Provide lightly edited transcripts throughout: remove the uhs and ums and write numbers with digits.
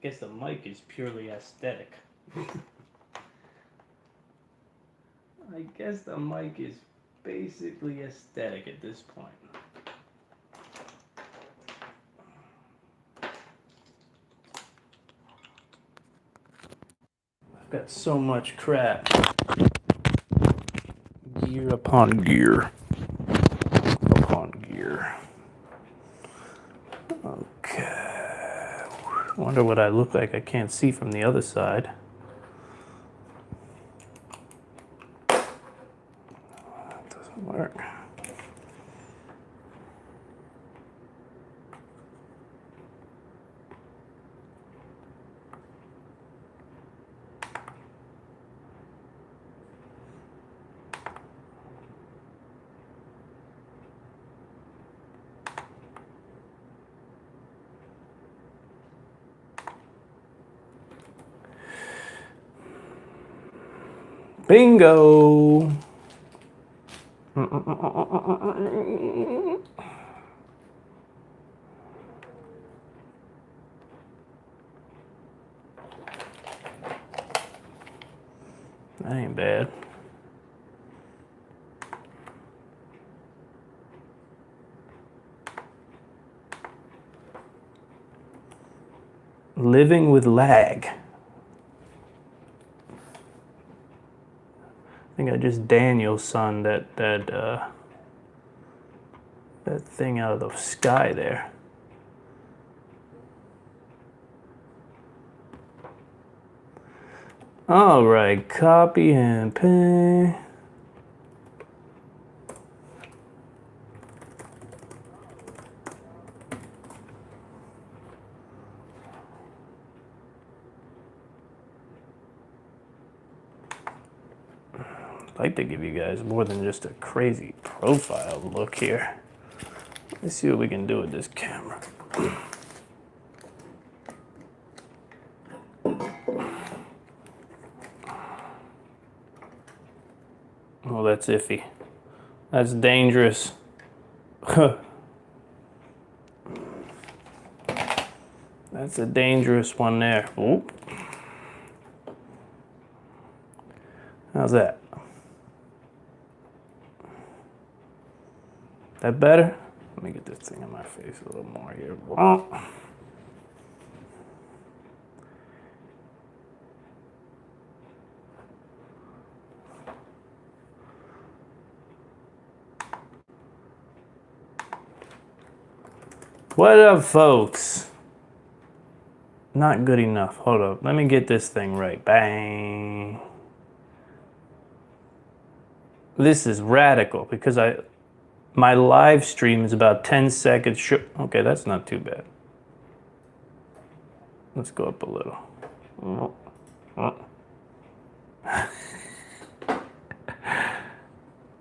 guess the mic is purely aesthetic. I guess the mic is basically aesthetic at this point. I've got so much crap. Gear upon gear. Upon gear. Okay. Wonder what I look like I can't see from the other side. That doesn't work. Bingo! That ain't bad. Living with lag. I think I just Daniel's son that thing out of the sky there. All right, copy and paste. I'd like to give you guys more than just a crazy profile look here. Let's see what we can do with this camera. Oh, that's iffy. That's dangerous. That's a dangerous one there. Oop. How's that? That better? Let me get this thing in my face a little more here. What up, folks? Not good enough. Hold up. Let me get this thing right. Bang. This is radical because my live stream is about 10 seconds short. Okay, that's not too bad. Let's go up a little.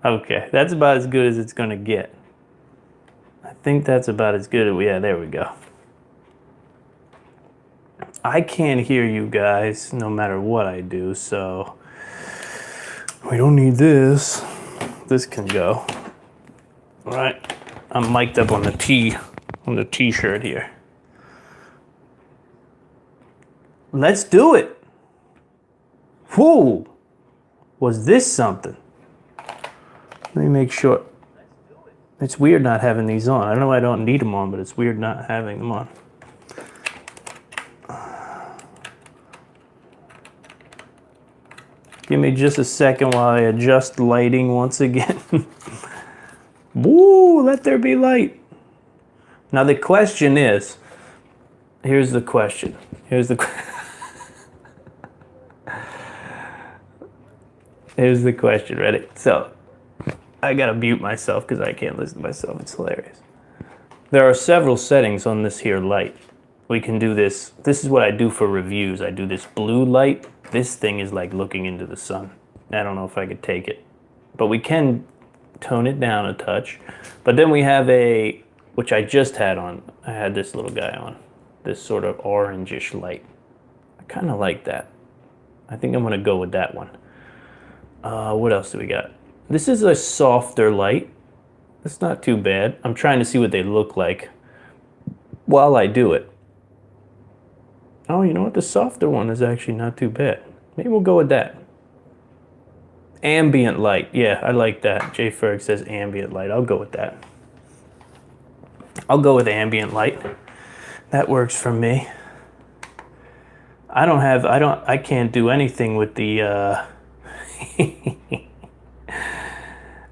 Okay, that's about as good as it's gonna get. I think that's about as good as yeah, there we go. I can't hear you guys no matter what I do, so we don't need this. This can go. All right, I'm mic'd up on the t-shirt here. Let's do it. Whoa, was this something? Let me make sure. It's weird not having these on. I don't know why I don't need them on, but it's weird not having them on. Give me just a second while I adjust lighting once again. Woo, let there be light. Now the question is, here's the question. Here's the question, ready? So, I gotta mute myself because I can't listen to myself, it's hilarious. There are several settings on this here light. We can do this is what I do for reviews. I do this blue light. This thing is like looking into the sun. I don't know if I could take it, but we can tone it down a touch. But then we have which I just had on, I had this little guy on, this sort of orangish light. I kind of like that. I think I'm gonna go with that one. What else do we got? This is a softer light. It's not too bad. I'm trying to see what they look like while I do it. Oh, you know what? The softer one is actually not too bad. Maybe we'll go with that. Ambient light. Yeah, I like that. Jay Ferg says ambient light. I'll go with that. I'll go with ambient light. That works for me. I can't do anything with the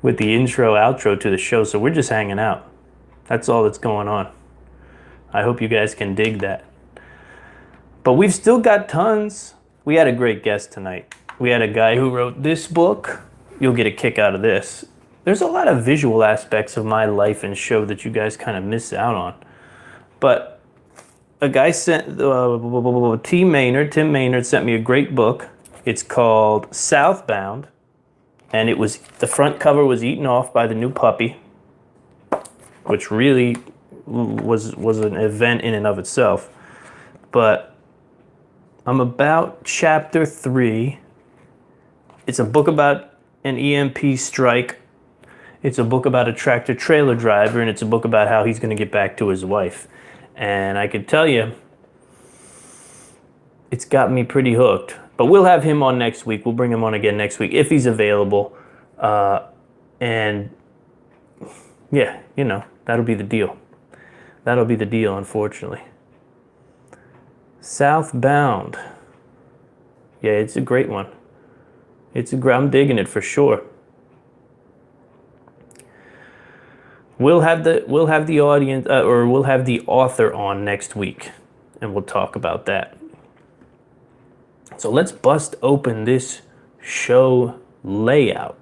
with the intro outro to the show, so we're just hanging out. That's all that's going on. I hope you guys can dig that. But we've still got tons. We had a great guest tonight. We had a guy who wrote this book. You'll get a kick out of this. There's a lot of visual aspects of my life and show that you guys kind of miss out on. But a guy sent, Tim Maynard sent me a great book. It's called Southbound. And it was, the front cover was eaten off by the new puppy, which really was an event in and of itself. But I'm about chapter 3. It's a book about an EMP strike. It's a book about a tractor trailer driver, and it's a book about how he's going to get back to his wife. And I can tell you, it's got me pretty hooked. But we'll have him on next week. We'll bring him on again next week if he's available. And yeah, you know, that'll be the deal. That'll be the deal, unfortunately. Southbound. Yeah, it's a great one. I'm digging it for sure. We'll have the audience, or we'll have the author on next week, and we'll talk about that. So let's bust open this show layout.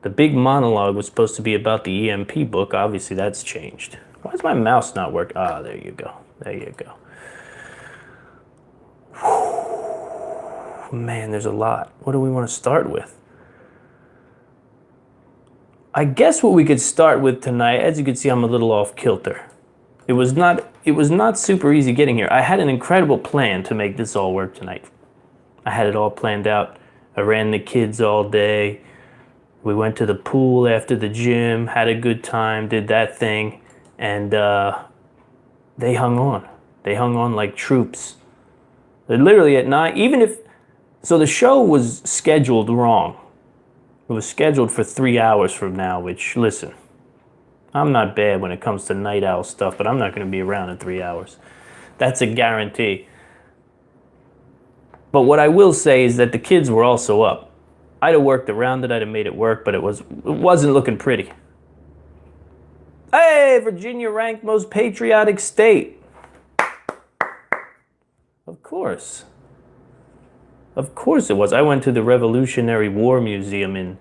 The big monologue was supposed to be about the EMP book. Obviously, that's changed. Why is my mouse not working? Ah, there you go. There you go. Whew. Man, there's a lot. What do we want to start with? I guess what we could start with tonight, as you can see, I'm a little off kilter. It was not super easy getting here. I had an incredible plan to make this all work tonight. I had it all planned out. I ran the kids all day. We went to the pool after the gym, had a good time, did that thing, and they hung on. They hung on like troops. They're literally at 9, so the show was scheduled wrong. It was scheduled for 3 hours from now, which, listen, I'm not bad when it comes to night owl stuff, but I'm not going to be around in 3 hours. That's a guarantee. But what I will say is that the kids were also up. I'd have worked around it, I'd have made it work, but it wasn't looking pretty. Hey, Virginia ranked most patriotic state. Of course. Of course it was. I went to the Revolutionary War Museum in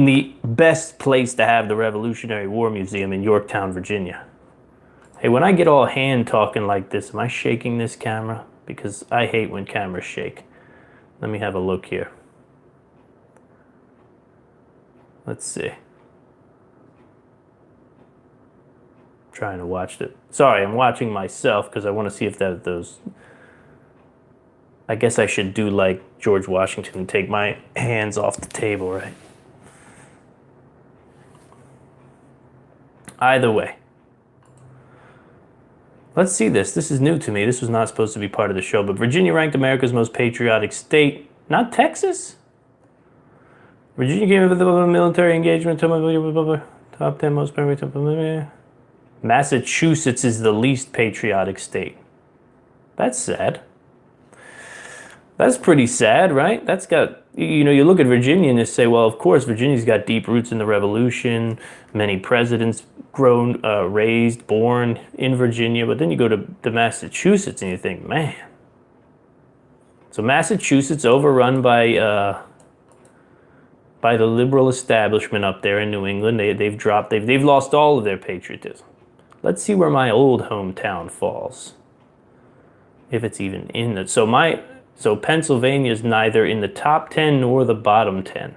the best place to have the Revolutionary War Museum in Yorktown, Virginia. Hey, when I get all hand talking like this, am I shaking this camera? Because I hate when cameras shake. Let me have a look here. Let's see. Trying to watch it. Sorry, I'm watching myself because I want to see if those... I guess I should do like George Washington and take my hands off the table, right? Either way. Let's see this. This is new to me. This was not supposed to be part of the show, but Virginia ranked America's most patriotic state. Not Texas? Virginia gave the military engagement top 10 most patriotic. Massachusetts is the least patriotic state. That's sad. That's pretty sad, right? That's got, you know, you look at Virginia and you say, well, of course, Virginia's got deep roots in the Revolution, many presidents grown, raised, born in Virginia, but then you go to Massachusetts and you think, man. So Massachusetts overrun by the liberal establishment up there in New England. They've lost all of their patriotism. Let's see where my old hometown falls. If it's even in the, so Pennsylvania is neither in the top 10 nor the bottom 10.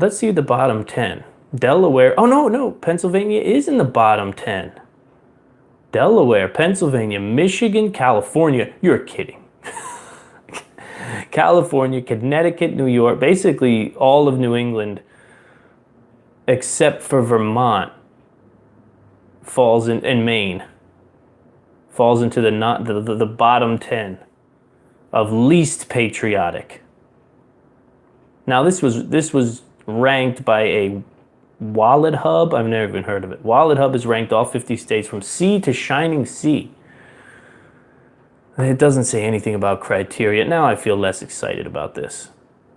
Let's see the bottom 10. Delaware. Oh, no. Pennsylvania is in the bottom 10. Delaware, Pennsylvania, Michigan, California. You're kidding. California, Connecticut, New York. Basically all of New England, except for Vermont, falls in Maine. falls into the not the bottom 10 of least patriotic. Now this was ranked by a Wallet Hub. I've never even heard of it. Wallet Hub has ranked all 50 states from sea to shining sea. It doesn't say anything about criteria. Now I feel less excited about this.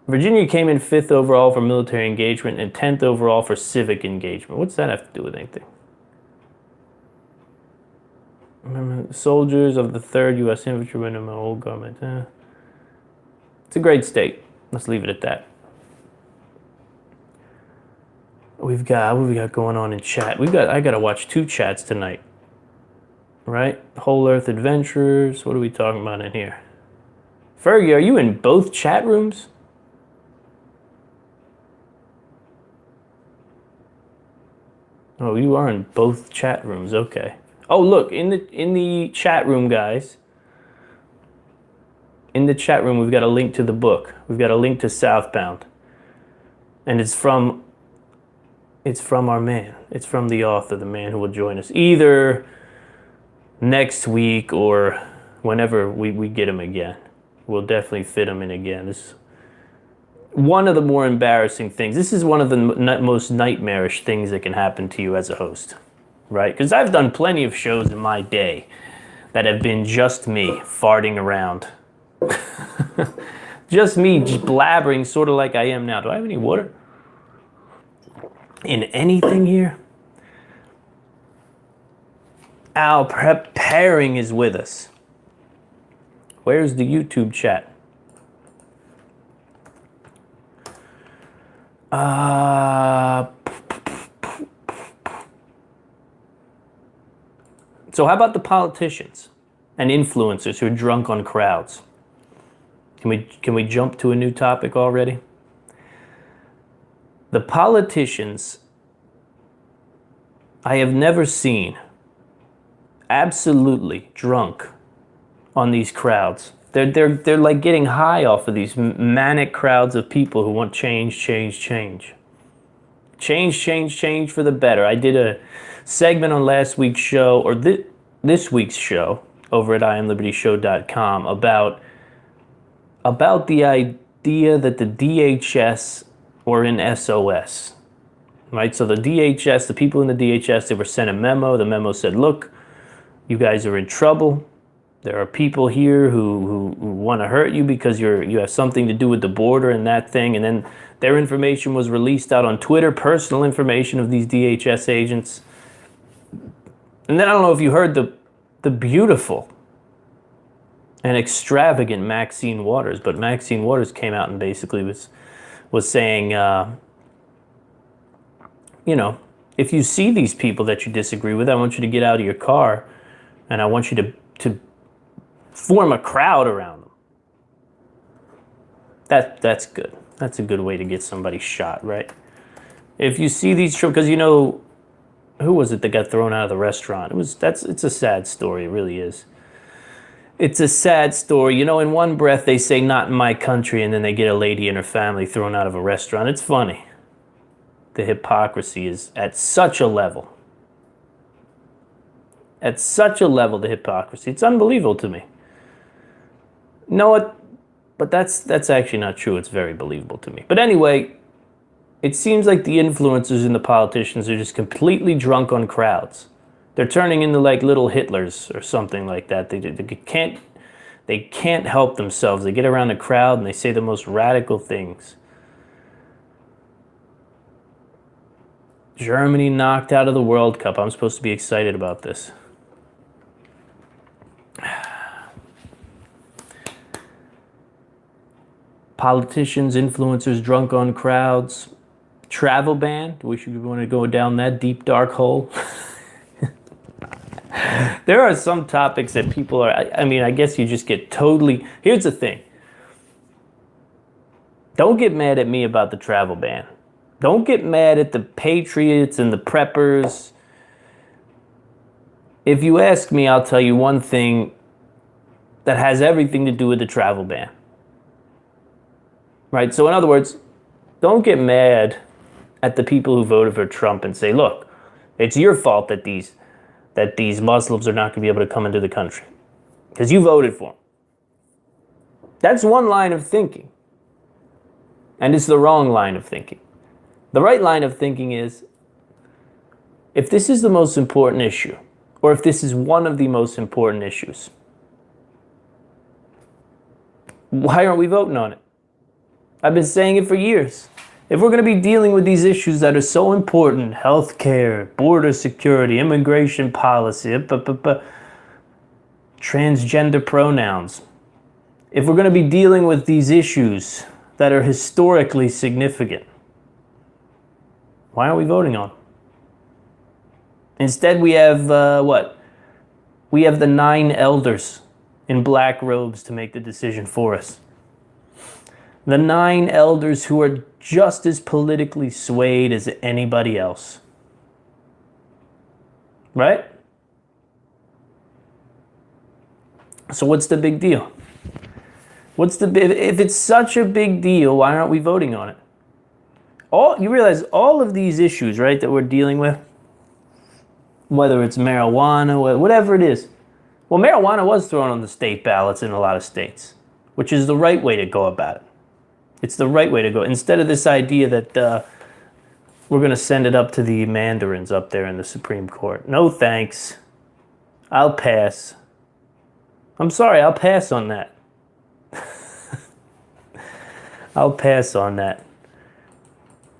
Virginia came in 5th overall for military engagement and 10th overall for civic engagement. What's that have to do with anything? Remember, soldiers of the 3rd U.S. Infantrymen in my old government. It's a great state. Let's leave it at that. What have we got going on in chat? I gotta watch 2 chats tonight. Right? Whole Earth Adventurers. What are we talking about in here? Fergie, are you in both chat rooms? Oh, you are in both chat rooms. Okay. Oh, look, in the chat room, guys. In the chat room, we've got a link to the book. We've got a link to Southbound. And it's from our man. It's from the author, the man who will join us either next week or whenever we get him again. We'll definitely fit him in again. This is one of the more embarrassing things. This is one of the most nightmarish things that can happen to you as a host, right? Because I've done plenty of shows in my day that have been just me farting around. Just me blabbering sort of like I am now. Do I have any water in anything here? Al Preparing is with us. Where's the YouTube chat? So how about the politicians and influencers who are drunk on crowds? Can we jump to a new topic already? The politicians, I have never seen absolutely drunk on these crowds. They're like getting high off of these manic crowds of people who want change for the better. I did a segment on last week's show, or this week's show, over at IamLibertyShow.com about the idea that the DHS were in SOS, right? So the DHS, the people in the DHS, they were sent a memo. The memo said, look, you guys are in trouble. There are people here who want to hurt you because you have something to do with the border and that thing. And then their information was released out on Twitter, personal information of these DHS agents. And then I don't know if you heard the beautiful and extravagant Maxine Waters, but Maxine Waters came out and basically was saying, if you see these people that you disagree with, I want you to get out of your car and I want you to form a crowd around them. That's good. That's a good way to get somebody shot, right? If you see these, because who was it that got thrown out of the restaurant? It's a sad story. It really is. It's a sad story. In one breath they say not in my country, and then they get a lady and her family thrown out of a restaurant. It's funny. The hypocrisy is at such a level. At such a level, the hypocrisy. It's unbelievable to me. No, but that's actually not true. It's very believable to me. But anyway, it seems like the influencers and the politicians are just completely drunk on crowds. They're turning into like little Hitlers or something like that. They can't help themselves. They get around a crowd and they say the most radical things. Germany knocked out of the World Cup. I'm supposed to be excited about this. Politicians, influencers, drunk on crowds, travel ban. Do we want to go down that deep, dark hole? There are some topics that people are, I guess you just get totally, here's the thing. Don't get mad at me about the travel ban. Don't get mad at the patriots and the preppers. If you ask me, I'll tell you one thing that has everything to do with the travel ban. Right? So in other words, don't get mad at the people who voted for Trump and say, look, it's your fault that these that these Muslims are not going to be able to come into the country because you voted for them. That's one line of thinking. And it's the wrong line of thinking. The right line of thinking is, if this is the most important issue, or if this is one of the most important issues, why aren't we voting on it? I've been saying it for years. If we're going to be dealing with these issues that are so important, healthcare, border security, immigration policy, transgender pronouns, if we're going to be dealing with these issues that are historically significant, why aren't we voting on them? Instead, we have what? We have the 9 elders in black robes to make the decision for us. The 9 elders who are just as politically swayed as anybody else. Right? So what's the big deal? If it's such a big deal, why aren't we voting on it? You realize all of these issues, right, that we're dealing with, whether it's marijuana, whatever it is. Well, marijuana was thrown on the state ballots in a lot of states, which is the right way to go about it. It's the right way to go. Instead of this idea that we're going to send it up to the mandarins up there in the Supreme Court. No thanks. I'll pass. I'm sorry, I'll pass on that. I'll pass on that.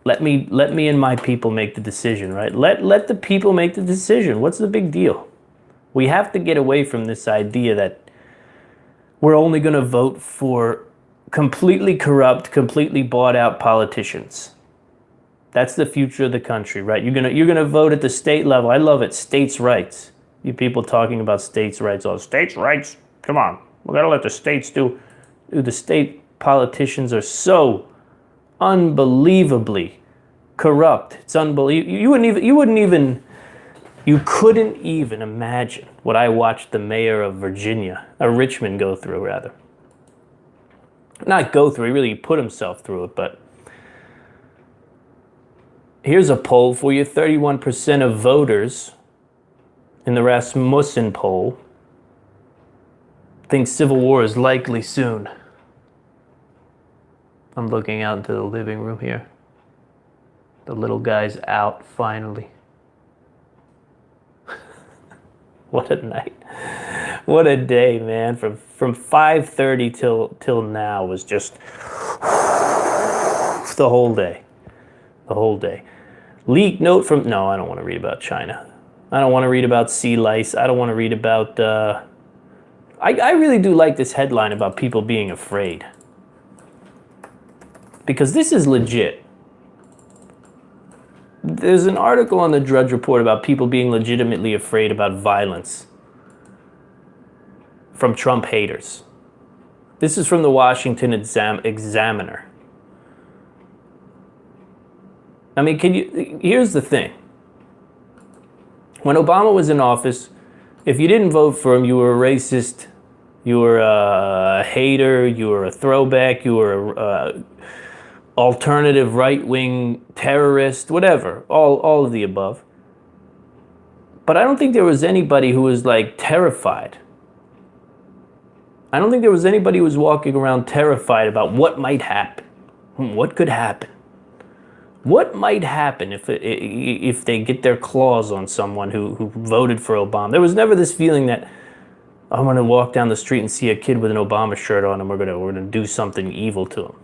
Let me and my people make the decision, right? Let the people make the decision. What's the big deal? We have to get away from this idea that we're only going to vote for completely corrupt, completely bought out politicians. That's the future of the country, right? You're gonna vote at the state level. I love it. States' rights. You people talking about states' rights. Oh, states' rights. Come on. We gotta let the states do. Dude, the state politicians are so unbelievably corrupt. It's unbelievable. You couldn't even imagine what I watched the mayor of Richmond go through, rather. Not go through, he really put himself through it, but here's a poll for you. 31% of voters in the Rasmussen poll think civil war is likely soon. I'm looking out into the living room here. The little guy's out finally. What a night. What a day, man. From 5:30 till now was just the whole day. The whole day. Leak note from... No, I don't want to read about China. I don't want to read about sea lice. I don't want to read about... I really do like this headline about people being afraid. Because this is legit. There's an article on the Drudge Report about people being legitimately afraid about violence from Trump haters. This is from the Washington Examiner. I mean, here's the thing. When Obama was in office, if you didn't vote for him, you were a racist, you were a hater, you were a throwback, you were a alternative right-wing terrorist, whatever, all of the above. But I don't think there was anybody who was like terrified. I don't think there was anybody who was walking around terrified about what might happen. What could happen? What might happen if they get their claws on someone who voted for Obama? There was never this feeling that I'm going to walk down the street and see a kid with an Obama shirt on and we're going to do something evil to him.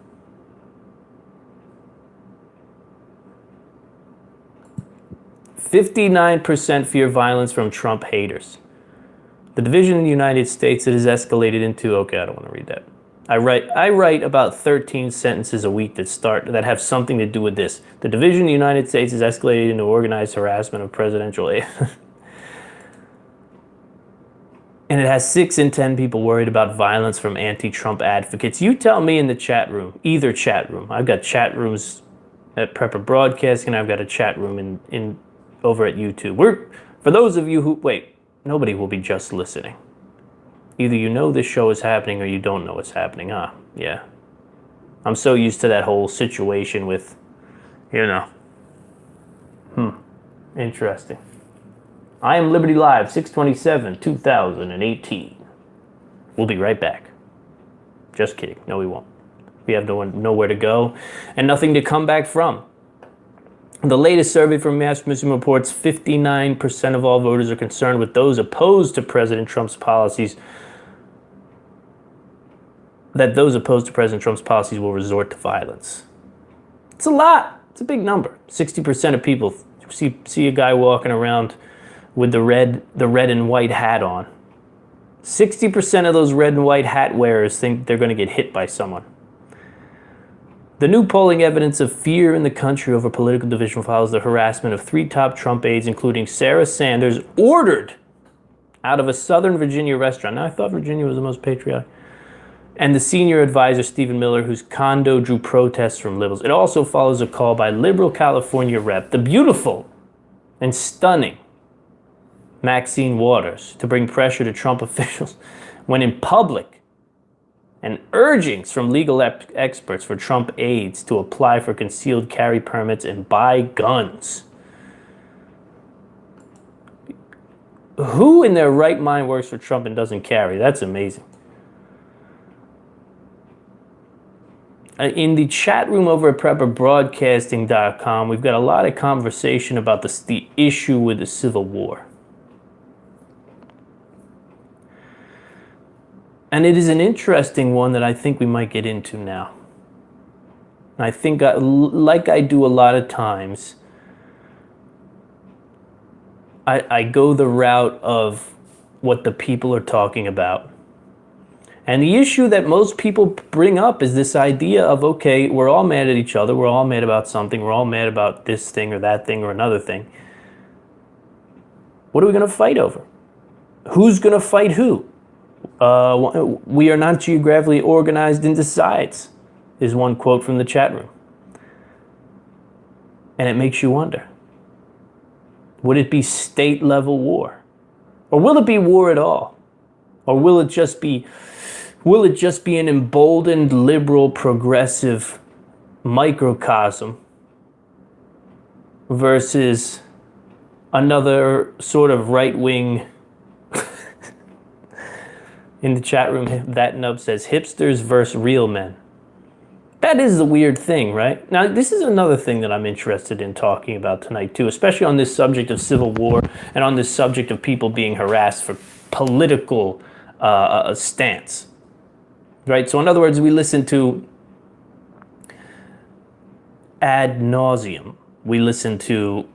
"59% fear violence from Trump haters. The division in the United States that has escalated into..." Okay, I don't want to read that. I write about 13 sentences a week that have something to do with this. The division in the United States has escalated into organized harassment of presidential aid. And it has 6 in 10 people worried about violence from anti-Trump advocates. You tell me in the chat room, either chat room. I've got chat rooms at Prepper Broadcasting. I've got a chat room over at YouTube. For those of you who... Wait, nobody will be just listening. Either you know this show is happening or you don't know it's happening, huh? Yeah. I'm so used to that whole situation with, Interesting. I Am Liberty Live, 6/27, 2018. We'll be right back. Just kidding. No, we won't. We have nowhere to go and nothing to come back from. The latest survey from Rasmussen reports 59% of all voters are concerned with those opposed to President Trump's policies, that those opposed to President Trump's policies will resort to violence. It's a lot. It's a big number. 60% of people see a guy walking around with the red and white hat on. 60% of those red and white hat wearers think they're going to get hit by someone. The new polling evidence of fear in the country over political division follows the harassment of 3 top Trump aides, including Sarah Sanders, ordered out of a Southern Virginia restaurant. Now, I thought Virginia was the most patriotic. And the senior advisor, Stephen Miller, whose condo drew protests from liberals. It also follows a call by liberal California rep, the beautiful and stunning Maxine Waters, to bring pressure to Trump officials when in public, and urgings from legal experts for Trump aides to apply for concealed carry permits and buy guns. Who in their right mind works for Trump and doesn't carry? That's amazing. In the chat room over at PrepperBroadcasting.com, we've got a lot of conversation about the issue with the Civil War. And it is an interesting one that I think we might get into now. I think, like I do a lot of times, I go the route of what the people are talking about. And the issue that most people bring up is this idea of, okay, we're all mad at each other, we're all mad about something, we're all mad about this thing or that thing or another thing. What are we going to fight over? Who's going to fight who? We are not geographically organized into sides, is one quote from the chat room. And it makes you wonder, would it be state level war? Or will it be war at all? Or will it just be an emboldened liberal progressive microcosm versus another sort of right-wing? In the chat room, that nub says, hipsters versus real men. That is the weird thing, right? Now, this is another thing that I'm interested in talking about tonight, too, especially on this subject of civil war and on this subject of people being harassed for political stance, right? So in other words, we listen to ad nauseum. We listen to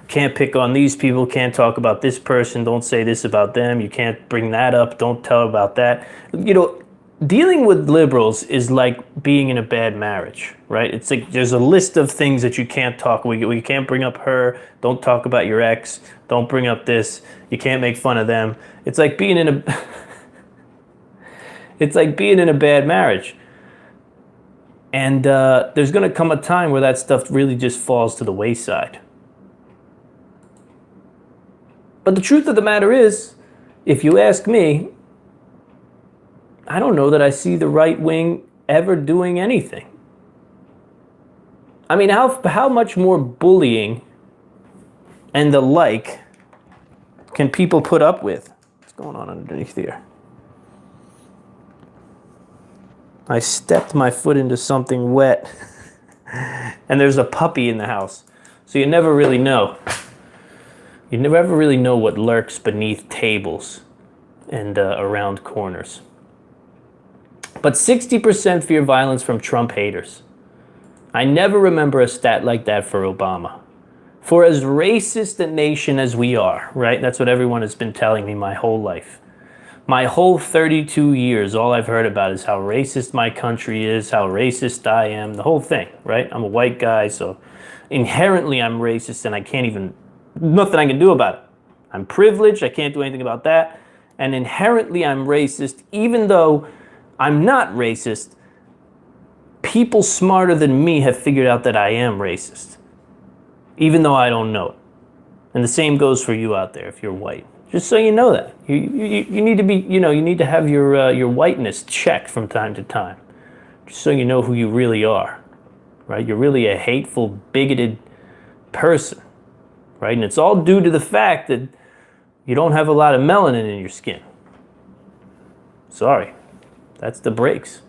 can't pick on these people, can't talk about this person, don't say this about them, you can't bring that up, don't tell about that. You know, dealing with liberals is like being in a bad marriage, right? It's like there's a list of things that you can't talk. We can't bring up her, don't talk about your ex, don't bring up this, you can't make fun of them. It's like being in a it's like being in a bad marriage. And there's going to come a time where that stuff really just falls to the wayside. But the truth of the matter is, if you ask me, I don't know that I see the right wing ever doing anything. I mean, how much more bullying and the like can people put up with? What's going on underneath here? I stepped my foot into something wet, and there's a puppy in the house. So you never really know. You never ever really know what lurks beneath tables and around corners. But 60% fear violence from Trump haters. I never remember a stat like that for Obama. For as racist a nation as we are, right? That's what everyone has been telling me my whole life. My whole 32 years, all I've heard about is how racist my country is, how racist I am, the whole thing, right? I'm a white guy, so inherently I'm racist and nothing I can do about it. I'm privileged, I can't do anything about that. And inherently I'm racist, even though I'm not racist. People smarter than me have figured out that I am racist, even though I don't know it. And the same goes for you out there if you're white. Just so you know that. You need to be, you need to have your whiteness checked from time to time. Just so you know who you really are, right? You're really a hateful, bigoted person right? And it's all due to the fact that you don't have a lot of melanin in your skin. Sorry, that's the breaks.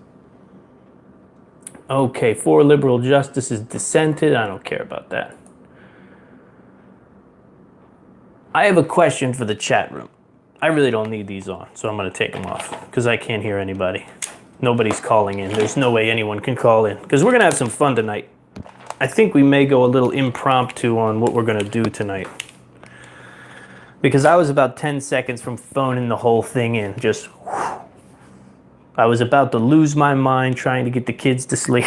Okay, 4 liberal justices dissented. I don't care about that. I have a question for the chat room. I really don't need these on, so I'm going to take them off because I can't hear anybody. Nobody's calling in. There's no way anyone can call in because we're going to have some fun tonight. I think we may go a little impromptu on what we're going to do tonight. Because I was about 10 seconds from phoning the whole thing in. Just, whew. I was about to lose my mind trying to get the kids to sleep.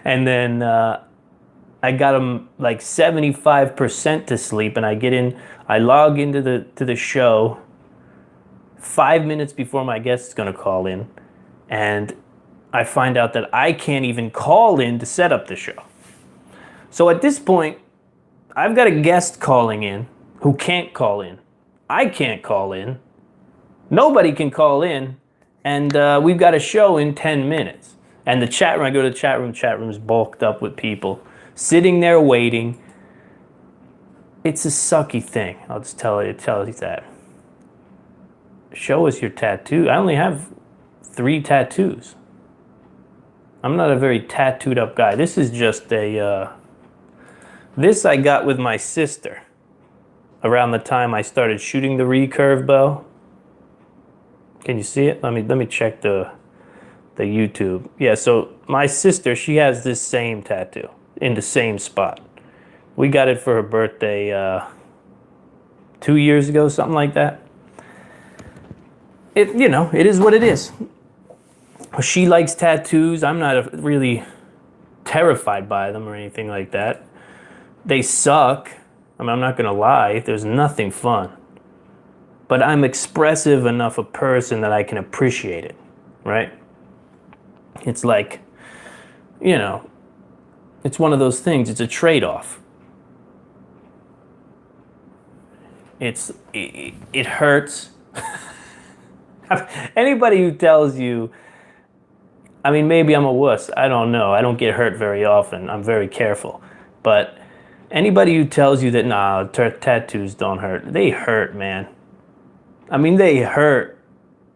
And then I got them like 75% to sleep, and I log into the show 5 minutes before my guest is going to call in, and I find out that I can't even call in to set up the show. So at this point, I've got a guest calling in who can't call in. I can't call in. Nobody can call in, and we've got a show in 10 minutes. And the chat room, I go to the chat room's bulked up with people sitting there waiting. It's a sucky thing. I'll just tell you that. Show us your tattoo. I only have 3 tattoos. I'm not a very tattooed up guy. This is just this I got with my sister around the time I started shooting the recurve bow. Can you see it? Let me check the YouTube. Yeah, so my sister, she has this same tattoo in the same spot. We got it for her birthday 2 years ago, something like that. It is what it is. She likes tattoos. I'm not really terrified by them or anything like that. They suck. I mean, I'm not gonna lie. There's nothing fun. But I'm expressive enough a person that I can appreciate it, right? It's like, it's one of those things. It's a trade-off. It hurts. Anybody who tells you, I mean, maybe I'm a wuss. I don't know. I don't get hurt very often. I'm very careful. But anybody who tells you that, nah, tattoos don't hurt, they hurt, man. I mean, they hurt.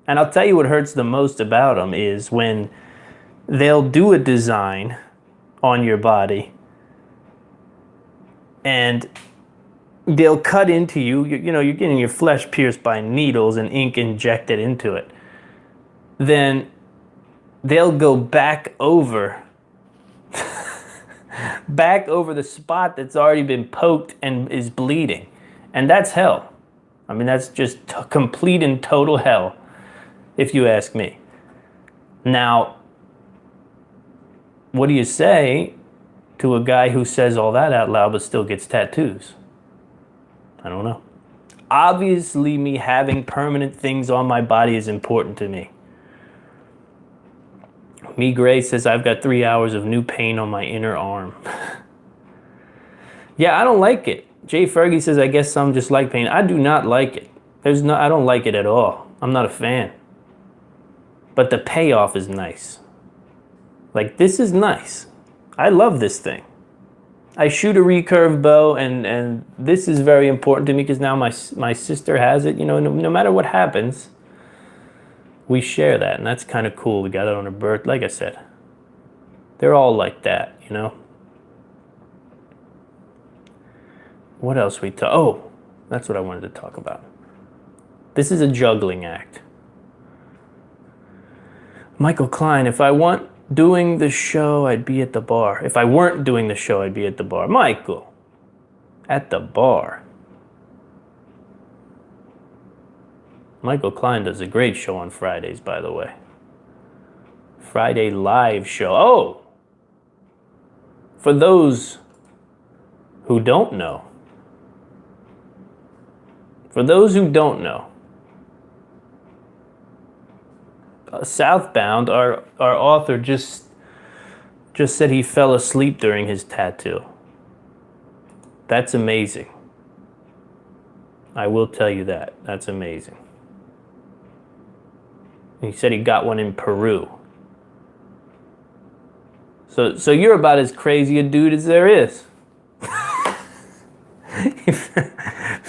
And I'll tell you what hurts the most about them is when they'll do a design on your body and they'll cut into you. You're getting your flesh pierced by needles and ink injected into it. Then they'll go back over the spot that's already been poked and is bleeding. And that's hell. I mean, that's just complete and total hell, if you ask me. Now, what do you say to a guy who says all that out loud but still gets tattoos? I don't know. Obviously, me having permanent things on my body is important to me. Me Gray says, I've got 3 hours of new pain on my inner arm. Yeah, I don't like it. Jay Fergie says, I guess some just like pain. I do not like it. I don't like it at all. I'm not a fan. But the payoff is nice. Like, this is nice. I love this thing. I shoot a recurve bow, and this is very important to me because now my sister has it. No matter what happens, we share that, and that's kind of cool. We got it on her birth. Like I said, they're all like that, What else Oh, that's what I wanted to talk about. This is a juggling act. Michael Klein, if I weren't doing the show, I'd be at the bar. If I weren't doing the show, I'd be at the bar. Michael, at the bar. Michael Klein does a great show on Fridays, by the way. Friday live show. Oh! For those who don't know. Southbound, our author just said he fell asleep during his tattoo. That's amazing. I will tell you that. That's amazing. He said he got one in Peru. So you're about as crazy a dude as there is.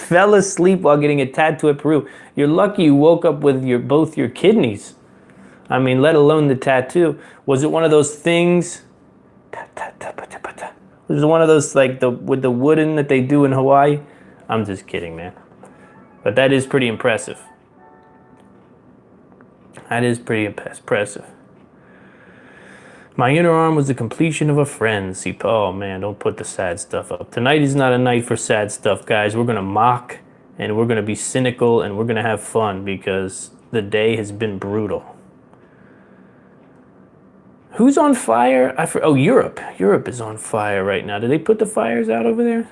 fell asleep while getting a tattoo at Peru. You're lucky you woke up with both your kidneys. I mean, let alone the tattoo. Was it one of those things? Was it one of those like with the wooden that they do in Hawaii? I'm just kidding, man. But that is pretty impressive. That is pretty impressive. My inner arm was the completion of a frenzy. Oh man, don't put the sad stuff up. Tonight is not a night for sad stuff, guys. We're going to mock and we're going to be cynical and we're going to have fun because the day has been brutal. Who's on fire? Oh, Europe. Europe is on fire right now. Did they put the fires out over there?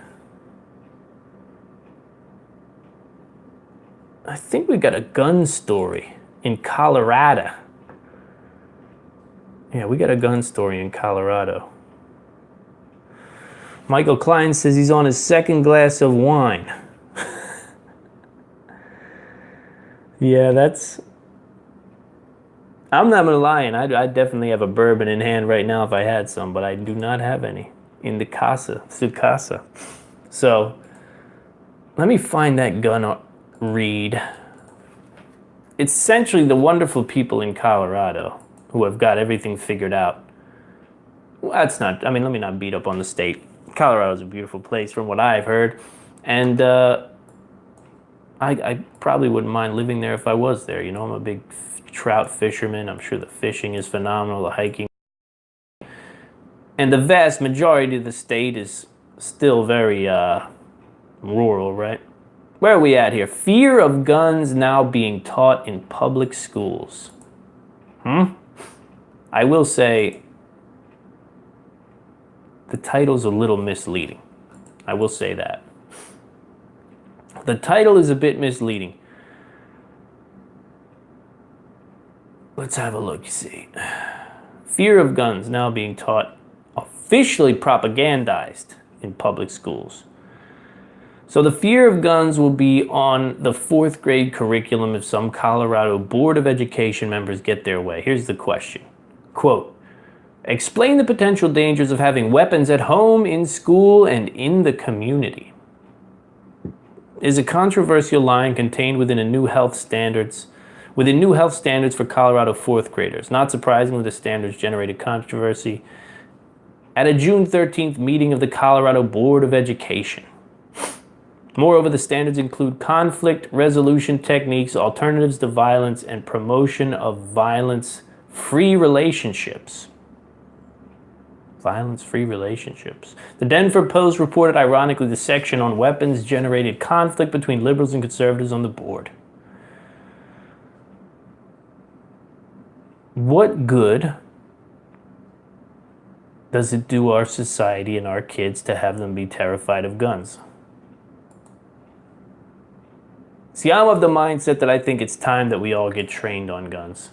I think we got a gun story in Colorado. Yeah, we got a gun story in Colorado. Michael Klein says he's on his second glass of wine. Yeah, that's... I'm not gonna lie, and I'd definitely have a bourbon in hand right now if I had some, but I do not have any in the su casa. So, let me find that gun read. It's essentially the wonderful people in Colorado who have got everything figured out. Well, that's not, I mean, let me not beat up on the state. Colorado's a beautiful place from what I've heard, and I probably wouldn't mind living there if I was there. You know, I'm a big trout fisherman. I'm sure the fishing is phenomenal, the hiking. And the vast majority of the state is still very rural, right? Where are we at here? Fear of guns now being taught in public schools. I will say the title's a little misleading. I will say that. The title is a bit misleading. Let's have a look, you see. Fear of guns now being taught, officially propagandized in public schools. So the fear of guns will be on the 4th grade curriculum if some Colorado Board of Education members get their way. Here's the question. Quote, explain the potential dangers of having weapons at home, in school, and in the community. Is a controversial line contained within new health standards for Colorado 4th graders. Not surprisingly, the standards generated controversy at a June 13th meeting of the Colorado Board of Education. Moreover, the standards include conflict resolution techniques, alternatives to violence, and promotion of violence-free relationships. Violence-free relationships. The Denver Post reported, ironically, the section on weapons generated conflict between liberals and conservatives on the board. What good does it do our society and our kids to have them be terrified of guns? See, I'm of the mindset that I think it's time that we all get trained on guns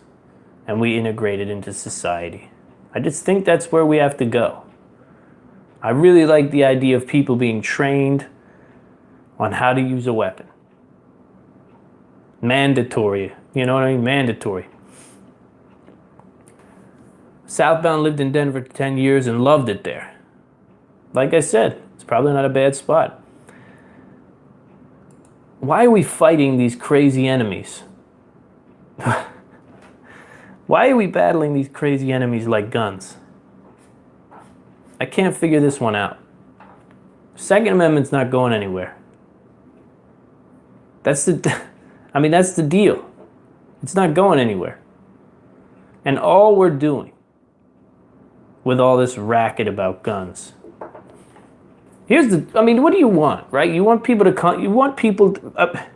and we integrate it into society. I just think that's where we have to go. I really like the idea of people being trained on how to use a weapon. Mandatory, you know what I mean? Mandatory. Southbound lived in Denver for 10 years and loved it there. Like I said, it's probably not a bad spot. Why are we fighting these crazy enemies? Why are we battling these crazy enemies like guns? I can't figure this one out. Second Amendment's not going anywhere. That's the deal. It's not going anywhere. And all we're doing with all this racket about guns. What do you want, right? You want people to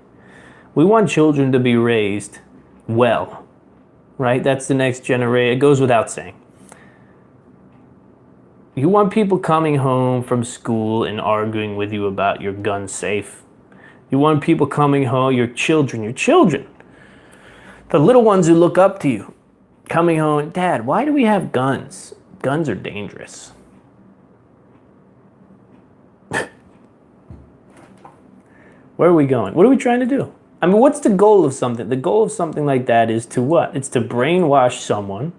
we want children to be raised well, right? That's the next generation. It goes without saying. You want people coming home from school and arguing with you about your gun safe. You want people coming home, your children, the little ones who look up to you, coming home, Dad, why do we have guns? Guns are dangerous. Where are we going? What are we trying to do? I mean, what's the goal of something? The goal of something like that is to what? It's to brainwash someone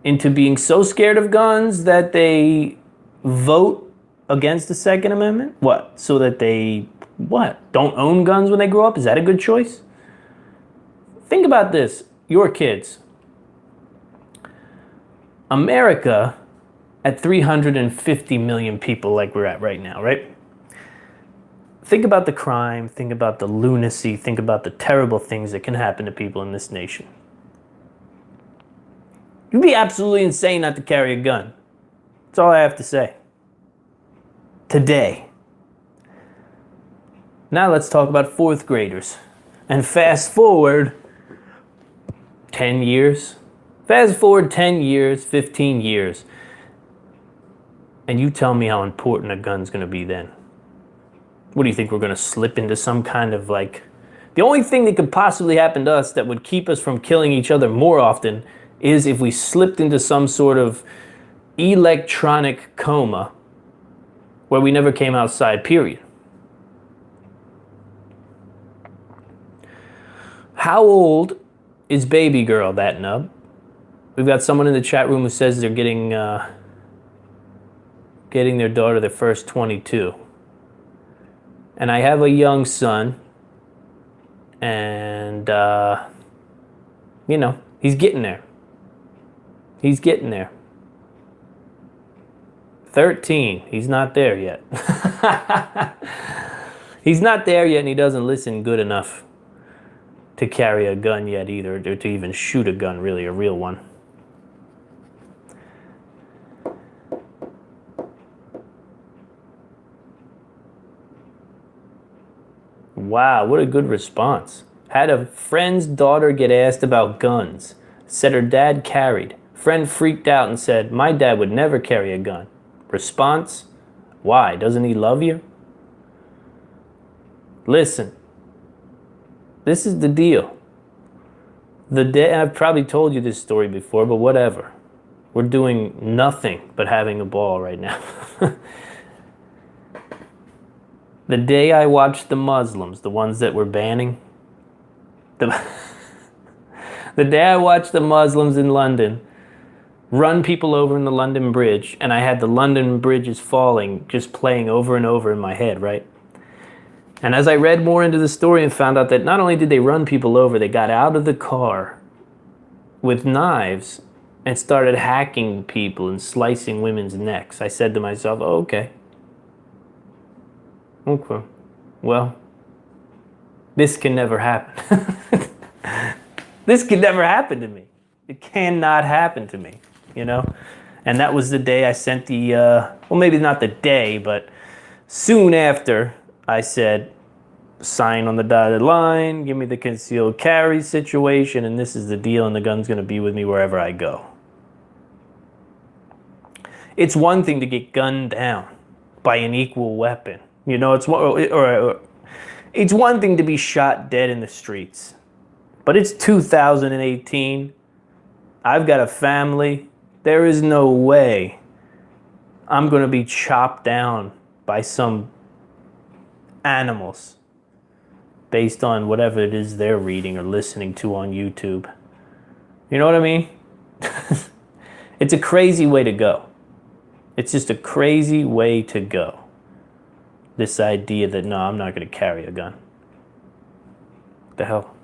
into being so scared of guns that they vote against the Second Amendment? What? So that they What? Don't own guns when they grow up? Is that a good choice? Think about this. Your kids. America at 350 million people like we're at right now, right? Think about the crime, think about the lunacy, think about the terrible things that can happen to people in this nation. You'd be absolutely insane not to carry a gun. That's all I have to say. Today. Now let's talk about fourth graders. And fast forward 10 years. Fast forward 10 years, 15 years. And you tell me how important a gun's going to be then. What do you think, we're going to slip into some kind of like... The only thing that could possibly happen to us that would keep us from killing each other more often is if we slipped into some sort of electronic coma where we never came outside, period. How old is baby girl, that nub? We've got someone in the chat room who says they're getting their daughter their first 22. And I have a young son, and, you know, he's getting there. He's getting there. 13, he's not there yet. He's not there yet, and he doesn't listen good enough to carry a gun yet either, or to even shoot a gun, really, a real one. Wow, what a good response. Had a friend's daughter get asked about guns. Said her dad carried. Friend freaked out and said, my dad would never carry a gun. Response, why? Doesn't he love you? Listen, this is the deal. The day, I've probably told you this story before, but whatever. We're doing nothing but having a ball right now. The day I watched the Muslims, the ones that were banning, the day I watched the Muslims in London run people over in the London Bridge, and I had the London Bridge is falling just playing over and over in my head, right? And as I read more into the story and found out that not only did they run people over, they got out of the car with knives and started hacking people and slicing women's necks. I said to myself, oh, okay. Okay, well, this can never happen. This can never happen to me. It cannot happen to me, you know? And that was the day I sent the, well, maybe not the day, but soon after I said, sign on the dotted line, give me the concealed carry situation, and this is the deal, and the gun's gonna be with me wherever I go. It's one thing to get gunned down by an equal weapon. You know, it's one thing to be shot dead in the streets, but it's 2018. I've got a family. There is no way I'm going to be chopped down by some animals based on whatever it is they're reading or listening to on YouTube. You know what I mean? It's a crazy way to go. It's just a crazy way to go. This idea that, no, I'm not going to carry a gun. What the hell?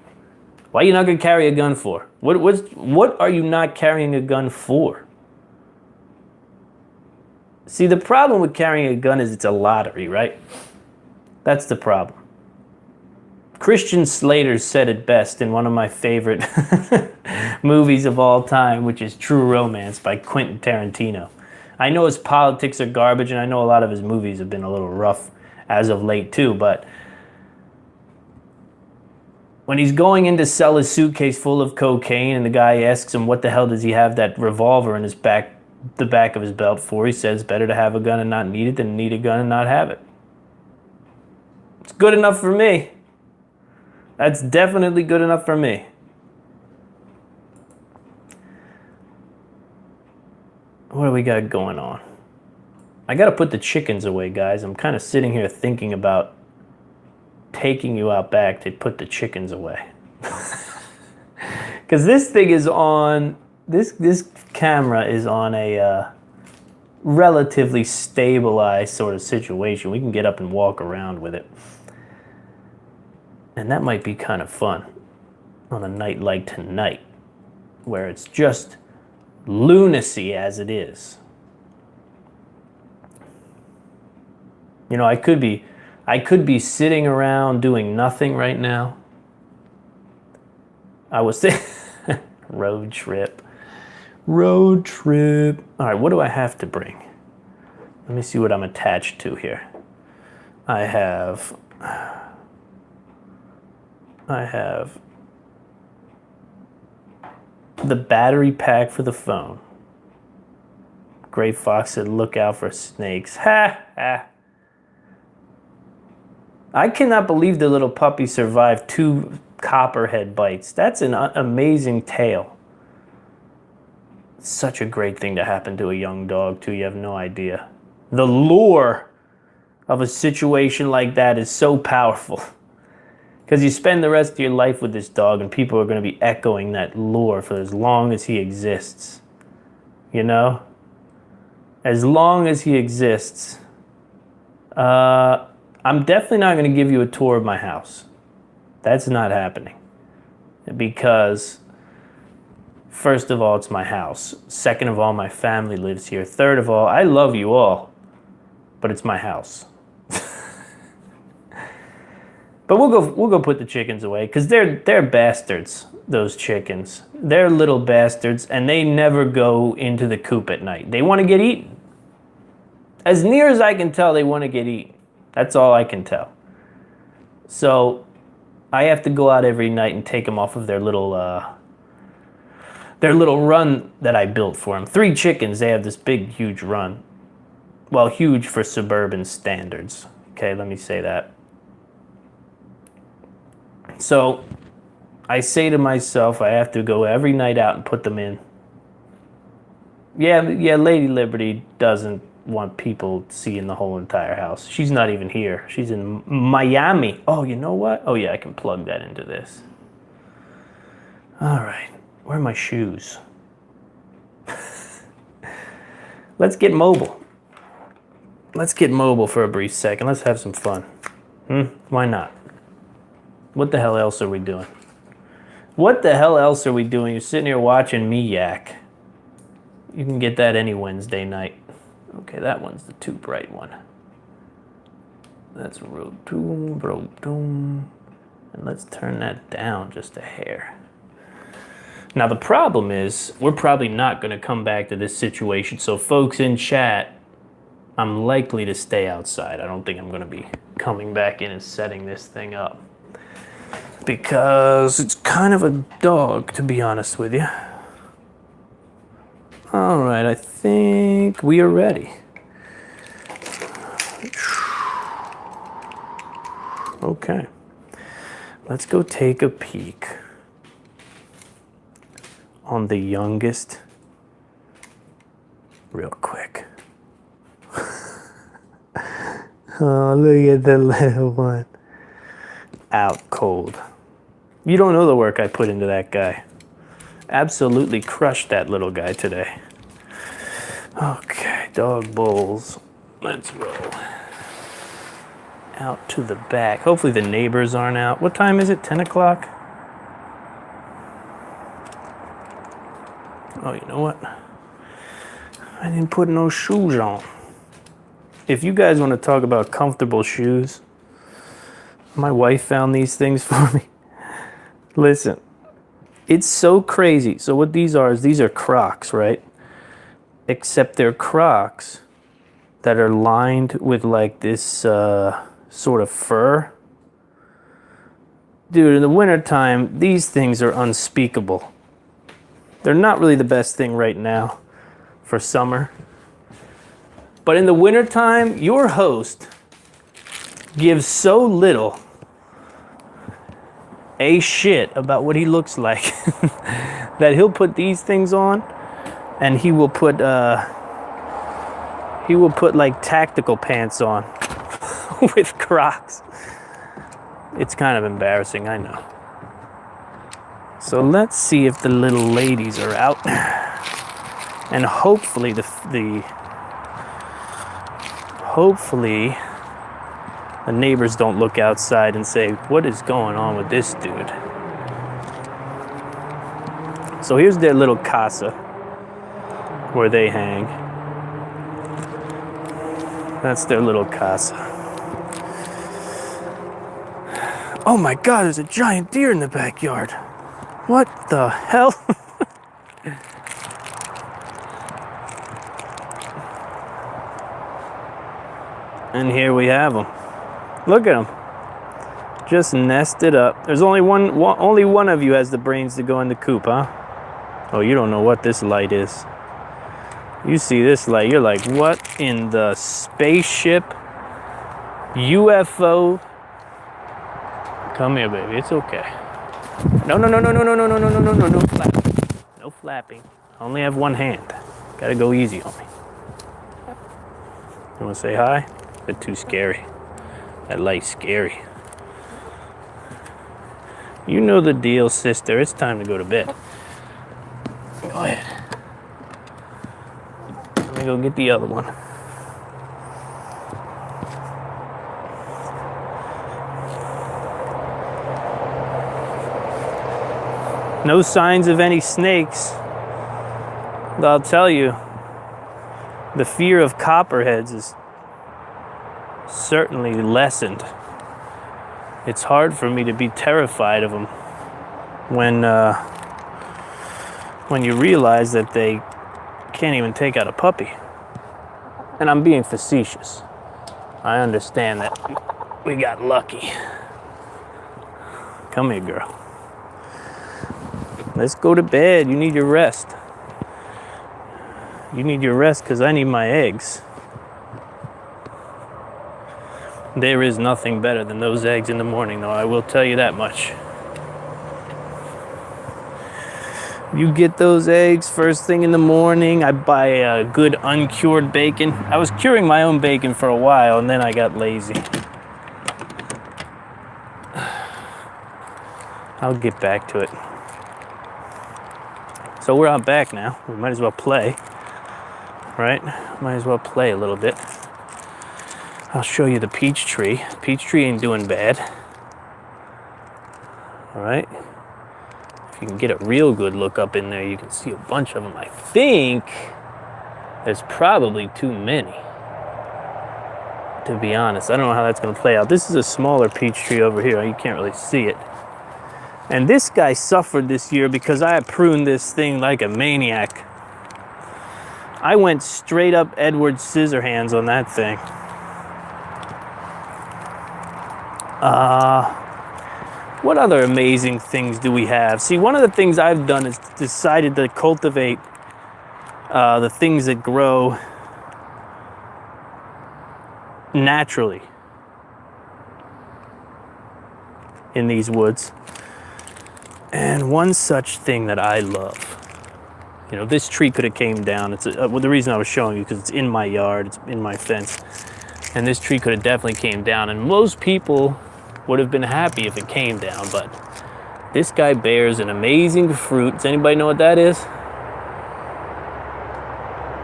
Why are you not going to carry a gun for? What are you not carrying a gun for? See, the problem with carrying a gun is it's a lottery, right? That's the problem. Christian Slater said it best in one of my favorite movies of all time, which is True Romance by Quentin Tarantino. I know his politics are garbage, and I know a lot of his movies have been a little rough as of late too, but when he's going in to sell his suitcase full of cocaine and the guy asks him what the hell does he have that revolver in his back, the back of his belt for, he says better to have a gun and not need it than need a gun and not have it. It's good enough for me. That's definitely good enough for me. What do we got going on? I got to put the chickens away, guys. I'm kind of sitting here thinking about taking you out back to put the chickens away. Because this thing is on, this camera is on a relatively stabilized sort of situation. We can get up and walk around with it. And that might be kind of fun on a night like tonight, where it's just lunacy as it is. You know, I could be sitting around doing nothing right now. I was thinking, road trip. Road trip. All right, what do I have to bring? Let me see what I'm attached to here. I have the battery pack for the phone. Gray Fox said, look out for snakes. Ha ha. I cannot believe the little puppy survived 2 copperhead bites. That's an amazing tale. Such a great thing to happen to a young dog, too. You have no idea. The lure of a situation like that is so powerful. Because you spend the rest of your life with this dog and people are going to be echoing that lure for as long as he exists. You know? As long as he exists. I'm definitely not going to give you a tour of my house. That's not happening. Because, first of all, it's my house. Second of all, my family lives here. Third of all, I love you all. But it's my house. But we'll go put the chickens away, because they're bastards, those chickens. They're little bastards, and they never go into the coop at night. They want to get eaten. As near as I can tell, they want to get eaten. That's all I can tell. So I have to go out every night and take them off of their little run that I built for them. 3 chickens, they have this big, huge run. Well, huge for suburban standards. Okay, let me say that. So I say to myself, I have to go every night out and put them in. Yeah, Lady Liberty doesn't want people seeing the whole entire house. She's not even here. She's in Miami. Oh, you know what? Oh, yeah, I can plug that into this. All right. Where are my shoes? Let's get mobile. Let's get mobile for a brief second. Let's have some fun. Why not? What the hell else are we doing? What the hell else are we doing? You're sitting here watching me yak. You can get that any Wednesday night. Okay, that one's the too bright one. That's rotoom. And let's turn that down just a hair. Now the problem is, we're probably not going to come back to this situation. So folks in chat, I'm likely to stay outside. I don't think I'm going to be coming back in and setting this thing up. Because it's kind of a dog, to be honest with you. All right, I think we are ready. Okay, let's go take a peek on the youngest real quick. Oh, look at the little one. Out cold. You don't know the work I put into that guy. Absolutely crushed that little guy today. Okay, dog bowls. Let's roll. Out to the back. Hopefully the neighbors aren't out. What time is it? 10 o'clock? Oh, you know what? I didn't put no shoes on. If you guys want to talk about comfortable shoes, my wife found these things for me. Listen, it's so crazy. So what these are is these are Crocs, right? Except they're Crocs that are lined with like this sort of fur. Dude, in the wintertime, these things are unspeakable. They're not really the best thing right now for summer. But in the wintertime, your host gives so little a shit about what he looks like that he'll put these things on, and he will put like tactical pants on with Crocs. It's kind of embarrassing, I know. So let's see if the little ladies are out, and hopefully the neighbors don't look outside and say, what is going on with this dude? So here's their little casa where they hang. That's their little casa. Oh my God, there's a giant deer in the backyard. What the hell? And here we have them. Look at them. Just nested up. There's only one of you has the brains to go in the coop, huh? Oh, you don't know what this light is. You see this light, you're like, what in the spaceship? UFO? Come here, baby. It's okay. No, no, no, no, no, no, no, no, no, no, no, no, no flapping. No flapping. I only have one hand. Gotta go easy on me. You wanna say hi? That's too scary. That light's scary. You know the deal, sister. It's time to go to bed. Go ahead. Let me go get the other one. No signs of any snakes. But I'll tell you, the fear of copperheads is certainly lessened. It's hard for me to be terrified of them when you realize that they can't even take out a puppy. And I'm being facetious. I understand that we got lucky. Come here, girl. Let's go to bed. You need your rest. You need your rest because I need my eggs. There is nothing better than those eggs in the morning, though. I will tell you that much. You get those eggs first thing in the morning. I buy a good uncured bacon. I was curing my own bacon for a while, and then I got lazy. I'll get back to it. So we're out back now. We might as well play, right? Might as well play a little bit. I'll show you the peach tree. Peach tree ain't doing bad. All right. If you can get a real good look up in there, you can see a bunch of them. I think there's probably too many, to be honest. I don't know how that's going to play out. This is a smaller peach tree over here. You can't really see it. And this guy suffered this year because I pruned this thing like a maniac. I went straight up Edward Scissorhands on that thing. What other amazing things do we have? See, one of the things I've done is decided to cultivate the things that grow naturally in these woods. And one such thing that I love, you know, this tree could have came down. It's well, the reason I was showing you because it's in my yard, it's in my fence, and this tree could have definitely came down. And most people would have been happy if it came down, but this guy bears an amazing fruit. Does anybody know what that is?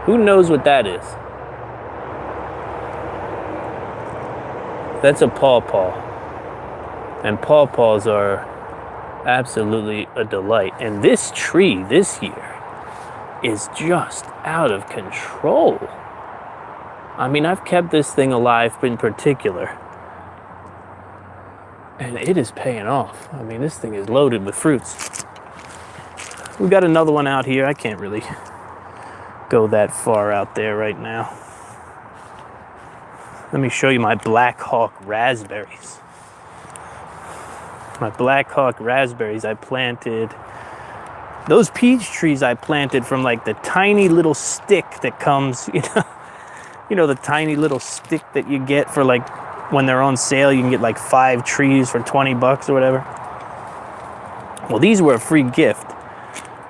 Who knows what that is? That's a pawpaw, and pawpaws are absolutely a delight. And this tree this year is just out of control. I mean, I've kept this thing alive in particular, and it is paying off. I mean, this thing is loaded with fruits. We got another one out here. I can't really go that far out there right now. Let me show you my Black Hawk raspberries. My Black Hawk raspberries I planted. Those peach trees I planted from like the tiny little stick that comes, you know, the tiny little stick that you get for like when they're on sale. You can get like 5 trees for $20 or whatever. Well, these were a free gift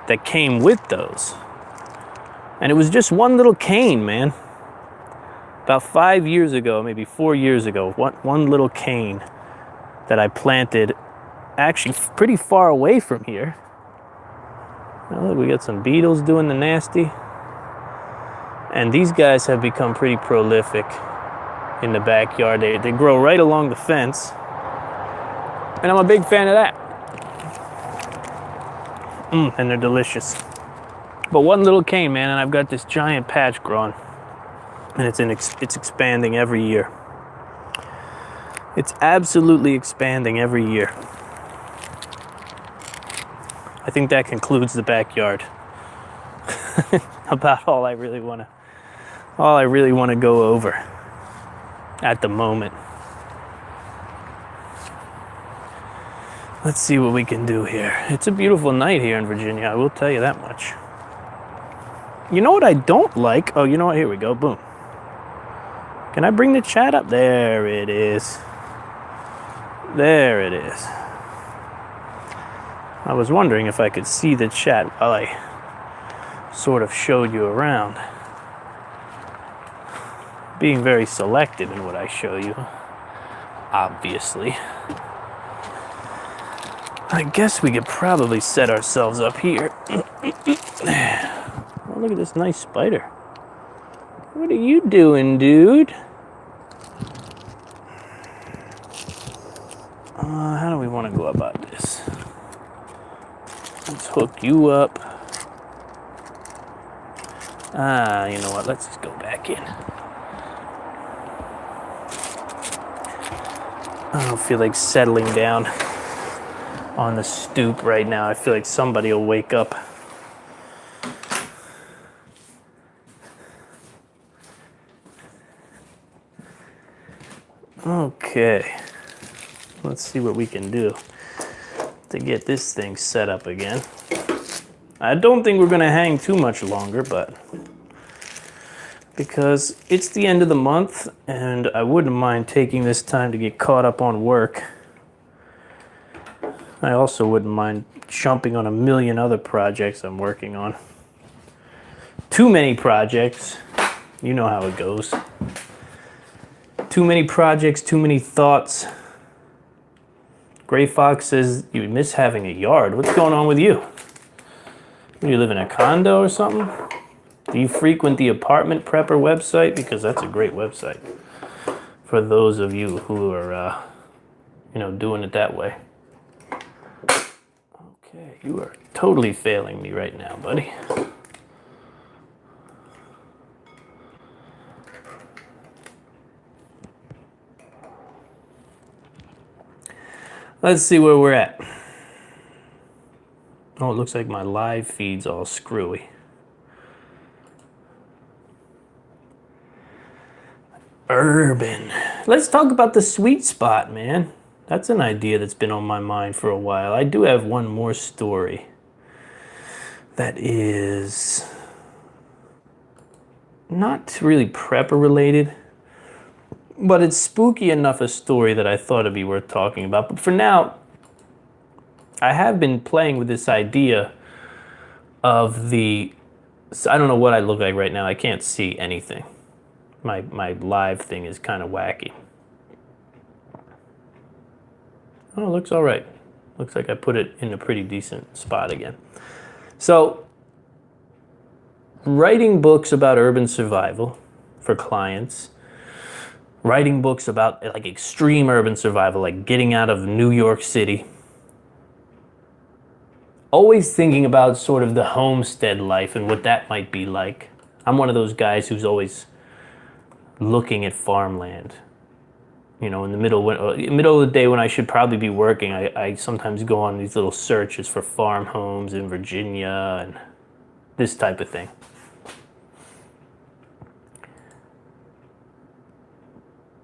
that came with those. And it was just one little cane, man. About 5 years ago, maybe 4 years ago, one little cane that I planted actually pretty far away from here. Now look, we got some beetles doing the nasty. And these guys have become pretty prolific. in the backyard. They grow right along the fence. And I'm a big fan of that. And they're delicious. But one little cane, man, and I've got this giant patch growing. And it's expanding every year. It's absolutely expanding every year. I think that concludes the backyard. About all I really want to go over at the moment. Let's see what we can do here. It's a beautiful night here in Virginia, I will tell you that much. You know what I don't like? Oh, you know what? Here we go. Boom. Can I bring the chat up? There it is. There it is. I was wondering if I could see the chat while I sort of showed you around. Being very selective in what I show you, obviously. I guess we could probably set ourselves up here. Oh, look at this nice spider. What are you doing, dude? How do we want to go about this? Let's hook you up. You know what? Let's just go back in. I don't feel like settling down on the stoop right now. I feel like somebody will wake up. Okay. Let's see what we can do to get this thing set up again. I don't think we're going to hang too much longer, but because it's the end of the month and I wouldn't mind taking this time to get caught up on work. I also wouldn't mind jumping on a million other projects I'm working on. Too many projects. You know how it goes. Too many projects, too many thoughts. Gray Fox says you miss having a yard. What's going on with you? Do you live in a condo or something? Do you frequent the Apartment Prepper website? Because that's a great website for those of you who are, doing it that way. Okay, you are totally failing me right now, buddy. Let's see where we're at. Oh, it looks like my live feed's all screwy. Urban. Let's talk about the sweet spot, man. That's an idea that's been on my mind for a while. I do have one more story that is not really prepper related, but it's spooky enough a story that I thought it'd be worth talking about. But for now, I have been playing with this idea of I don't know what I look like right now. I can't see anything. My live thing is kind of wacky. Oh, it looks all right. Looks like I put it in a pretty decent spot again. So, writing books about urban survival for clients, writing books about like extreme urban survival, like getting out of New York City, always thinking about sort of the homestead life and what that might be like. I'm one of those guys who's always looking at farmland. You know, in the middle of the day when I should probably be working, I sometimes go on these little searches for farm homes in Virginia and this type of thing.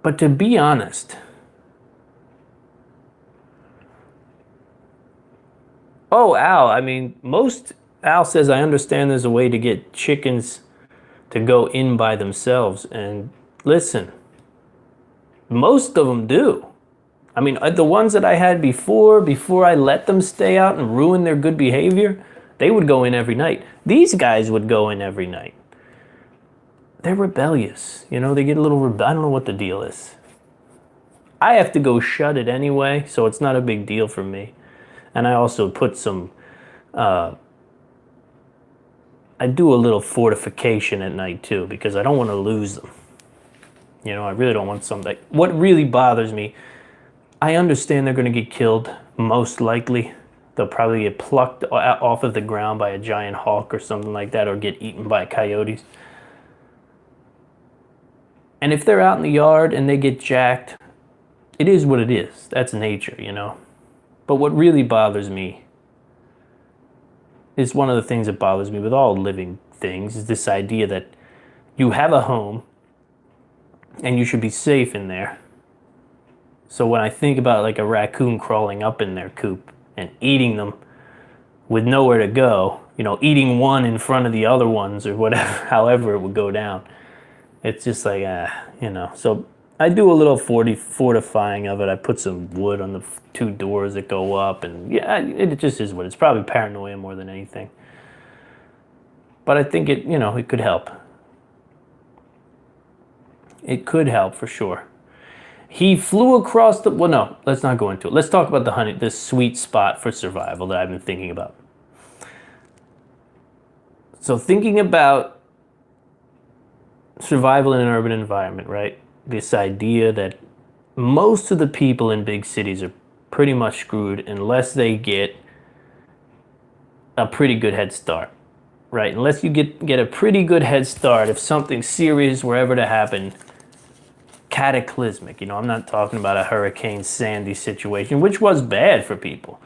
But to be honest, oh, Al, Al says, I understand there's a way to get chickens to go in by themselves. And listen, most of them do. I mean, the ones that I had before I let them stay out and ruin their good behavior, they would go in every night. These guys would go in every night. They're rebellious. You know, they get a little, I don't know what the deal is. I have to go shut it anyway, so it's not a big deal for me. And I also put some, I do a little fortification at night too, because I don't want to lose them. You know, I really don't want something. What really bothers me, I understand they're going to get killed, most likely. They'll probably get plucked off of the ground by a giant hawk or something like that, or get eaten by coyotes. And if they're out in the yard and they get jacked, it is what it is. That's nature, you know. But what really bothers me is one of the things that bothers me with all living things is this idea that you have a home and you should be safe in there. So when I think about like a raccoon crawling up in their coop and eating them with nowhere to go, you know, eating one in front of the other ones or whatever, however it would go down, it's just like, you know. So I do a little fortifying of it. I put some wood on the 2 doors that go up, and yeah, it just is what it's probably paranoia more than anything. But I think it, you know, it could help. It could help for sure. He flew across the, well, no, let's not go into it. Let's talk about this sweet spot for survival that I've been thinking about. So thinking about survival in an urban environment, right? This idea that most of the people in big cities are pretty much screwed unless they get a pretty good head start, right? Unless you get a pretty good head start, if something serious were ever to happen, cataclysmic, you know, I'm not talking about a Hurricane Sandy situation, which was bad for people.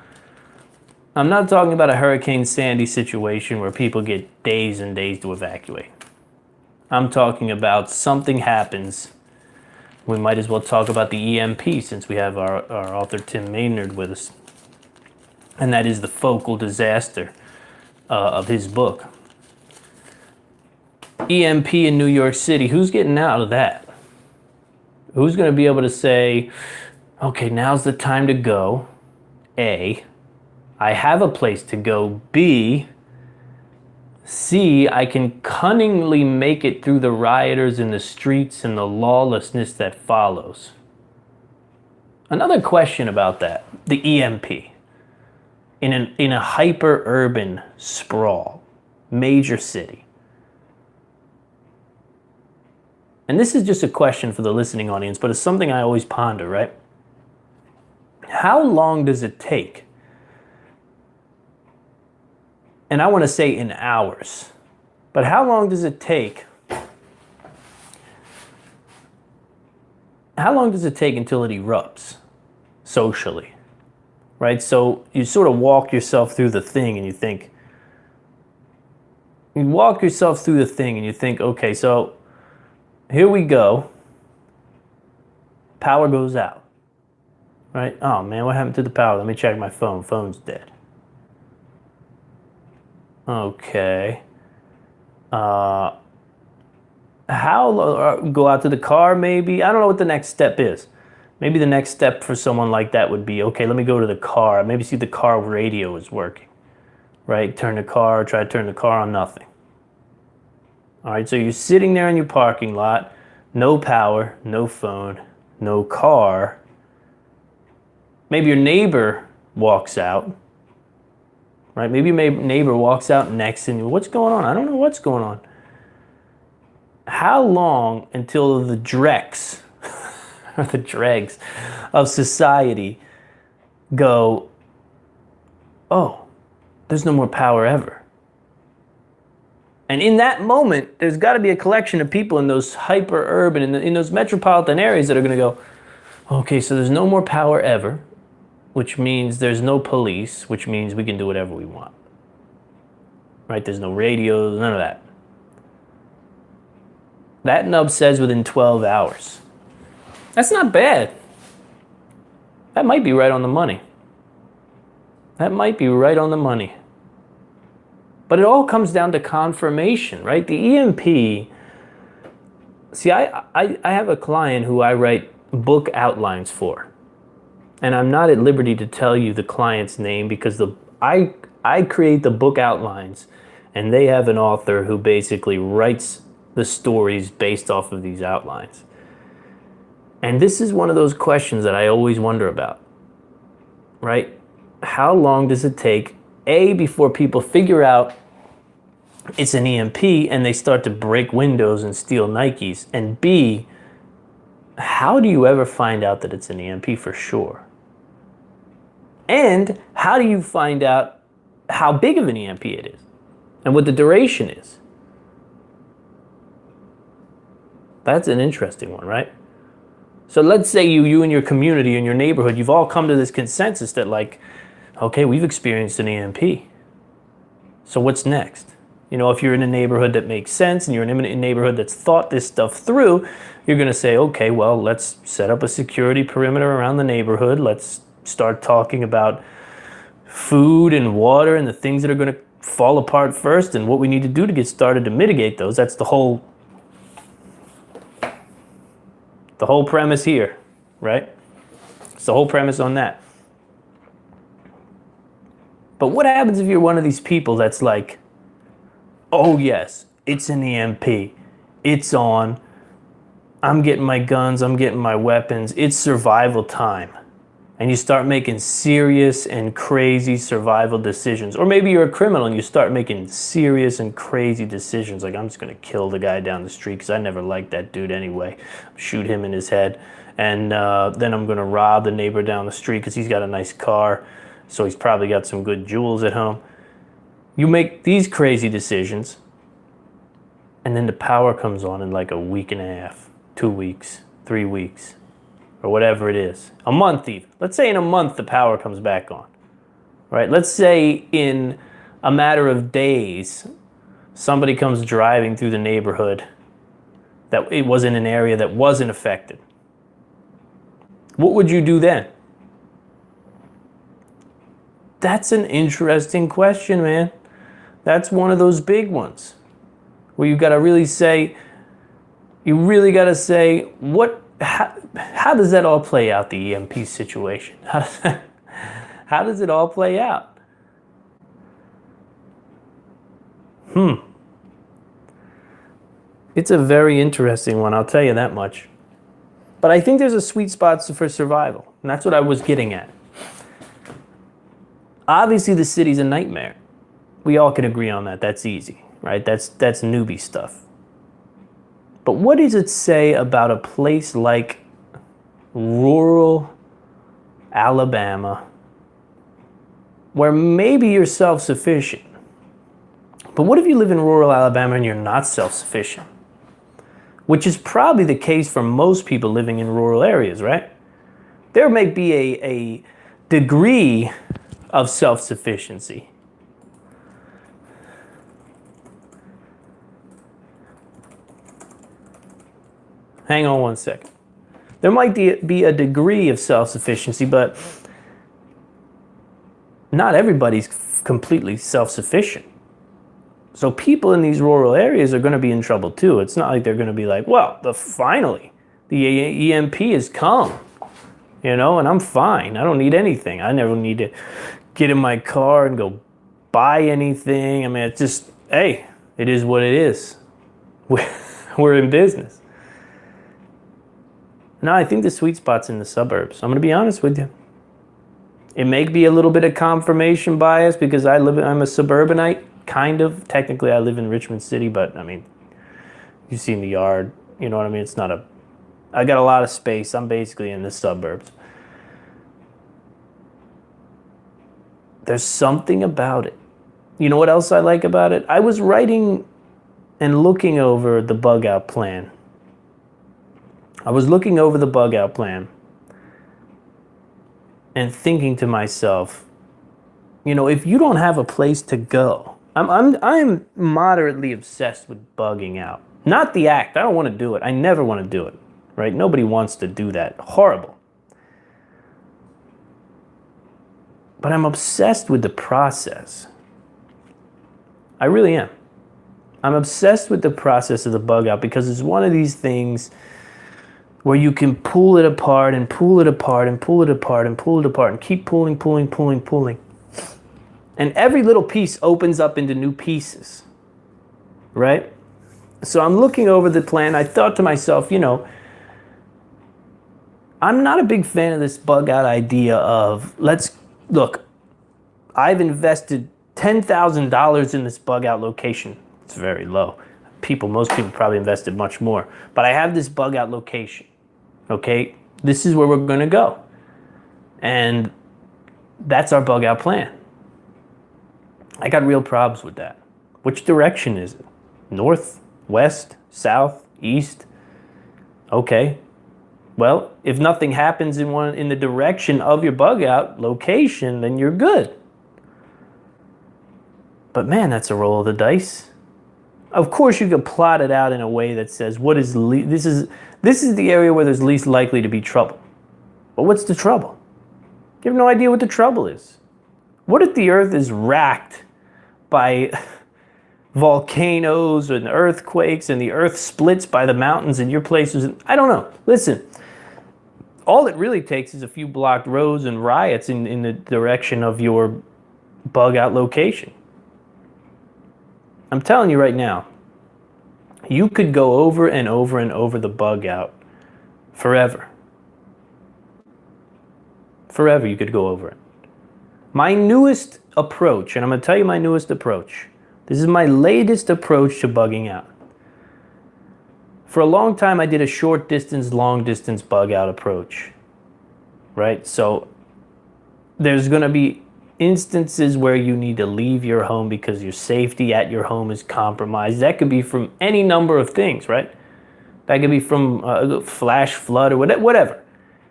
I'm not talking about a Hurricane Sandy situation where people get days and days to evacuate. I'm talking about something happens. We might as well talk about the EMP since we have our author Tim Maynard with us. And that is the focal disaster of his book. EMP in New York City, who's getting out of that? Who's going to be able to say, okay, now's the time to go? A, I have a place to go. B, C, I can cunningly make it through the rioters in the streets and the lawlessness that follows. Another question about that, the EMP. In a hyper-urban sprawl, major city. And this is just a question for the listening audience, but it's something I always ponder, right? How long does it take? And I want to say in hours, but how long does it take? How long does it take until it erupts socially, right? So you sort of walk yourself through the thing and you think, okay, so here we go. Power goes out, right? Oh man, what happened to the power? Let me check my phone. Phone's dead. Okay. How go out to the car maybe? I don't know what the next step is. Maybe the next step for someone like that would be, okay, let me go to the car. Maybe see if the car radio is working, right? Try to turn the car on, nothing. All right, so you're sitting there in your parking lot, no power, no phone, no car. Maybe your neighbor walks out, right? Maybe your neighbor walks out next and you, what's going on? I don't know what's going on. How long until the dregs, or the dregs of society go, oh, there's no more power ever? And in that moment, there's got to be a collection of people in those hyper-urban, in those metropolitan areas that are going to go, okay, so there's no more power ever, which means there's no police, which means we can do whatever we want. Right? There's no radios, none of that. That nub says within 12 hours. That's not bad. That might be right on the money. But it all comes down to confirmation, right? The EMP, see, I have a client who I write book outlines for. And I'm not at liberty to tell you the client's name because I create the book outlines and they have an author who basically writes the stories based off of these outlines. And this is one of those questions that I always wonder about, right? How long does it take, A, before people figure out it's an EMP and they start to break windows and steal Nikes, and B, how do you ever find out that it's an EMP for sure? And how do you find out how big of an EMP it is and what the duration is? That's an interesting one, right? So let's say you and your community and your neighborhood, you've all come to this consensus that like, okay, we've experienced an EMP. So what's next? You know, if you're in a neighborhood that makes sense and you're in a neighborhood that's thought this stuff through, you're going to say, okay, well, let's set up a security perimeter around the neighborhood. Let's start talking about food and water and the things that are going to fall apart first and what we need to do to get started to mitigate those. That's the whole premise here, right? It's the whole premise on that. But what happens if you're one of these people that's like, oh yes, it's an EMP. It's on. I'm getting my guns. I'm getting my weapons. It's survival time. And you start making serious and crazy survival decisions. Or maybe you're a criminal and you start making serious and crazy decisions. Like, I'm just going to kill the guy down the street because I never liked that dude anyway. Shoot him in his head. And then I'm going to rob the neighbor down the street because he's got a nice car. So he's probably got some good jewels at home. You make these crazy decisions, and then the power comes on in like a week and a half, 2 weeks, 3 weeks, or whatever it is. A month even. Let's say in a month the power comes back on. Right? Let's say in a matter of days, somebody comes driving through the neighborhood that it was in an area that wasn't affected. What would you do then? That's an interesting question, man. That's one of those big ones where you got to really say, how does that all play out, the EMP situation? How does it all play out? It's a very interesting one, I'll tell you that much. But I think there's a sweet spot for survival, and that's what I was getting at. Obviously, the city's a nightmare. We all can agree on that. That's easy, right? That's newbie stuff. But what does it say about a place like rural Alabama, where maybe you're self-sufficient? But what if you live in rural Alabama and you're not self-sufficient? Which is probably the case for most people living in rural areas, right? There may be a degree of self-sufficiency. Hang on one second. There might be a degree of self-sufficiency, but not everybody's completely self-sufficient. So people in these rural areas are going to be in trouble too. It's not like they're going to be like, well, finally, the EMP has come, and I'm fine. I don't need anything. I never need to get in my car and go buy anything. I mean, it's just, hey, it is what it is. We're in business. No, I think the sweet spot's in the suburbs. I'm going to be honest with you. It may be a little bit of confirmation bias because I'm a suburbanite, kind of. Technically, I live in Richmond City, but I mean, you've seen the yard. You know what I mean? I got a lot of space. I'm basically in the suburbs. There's something about it. You know what else I like about it? I was writing and looking over the bug out plan. And thinking to myself, if you don't have a place to go, I'm moderately obsessed with bugging out. Not the act. I don't want to do it. I never want to do it. Right? Nobody wants to do that. Horrible. But I'm obsessed with the process. I really am. I'm obsessed with the process of the bug out because it's one of these things where you can pull it apart and pull it apart and pull it apart and pull it apart and keep pulling. And every little piece opens up into new pieces, right? So I'm looking over the plan. I thought to myself, I'm not a big fan of this bug out idea of, look, I've invested $10,000 in this bug out location. It's very low. Most people probably invested much more. But I have this bug out location. Okay, this is where we're going to go. And that's our bug out plan. I got real problems with that. Which direction is it? North, west, south, east? Okay. Well, if nothing happens in the direction of your bug out location, then you're good. But man, that's a roll of the dice. Of course, you could plot it out in a way that says this is the area where there's least likely to be trouble. But what's the trouble? You have no idea what the trouble is. What if the earth is racked by volcanoes and earthquakes and the earth splits by the mountains and your place is... I don't know. Listen, all it really takes is a few blocked roads and riots in the direction of your bug out location. I'm telling you right now, you could go over and over and over the bug out forever. Forever you could go over it. My newest approach, and I'm going to tell you my newest approach. This is my latest approach to bugging out. For a long time, I did a short distance, long distance bug out approach. Right? So there's going to be instances where you need to leave your home because your safety at your home is compromised. That could be from any number of things, right? That could be from a flash flood or whatever.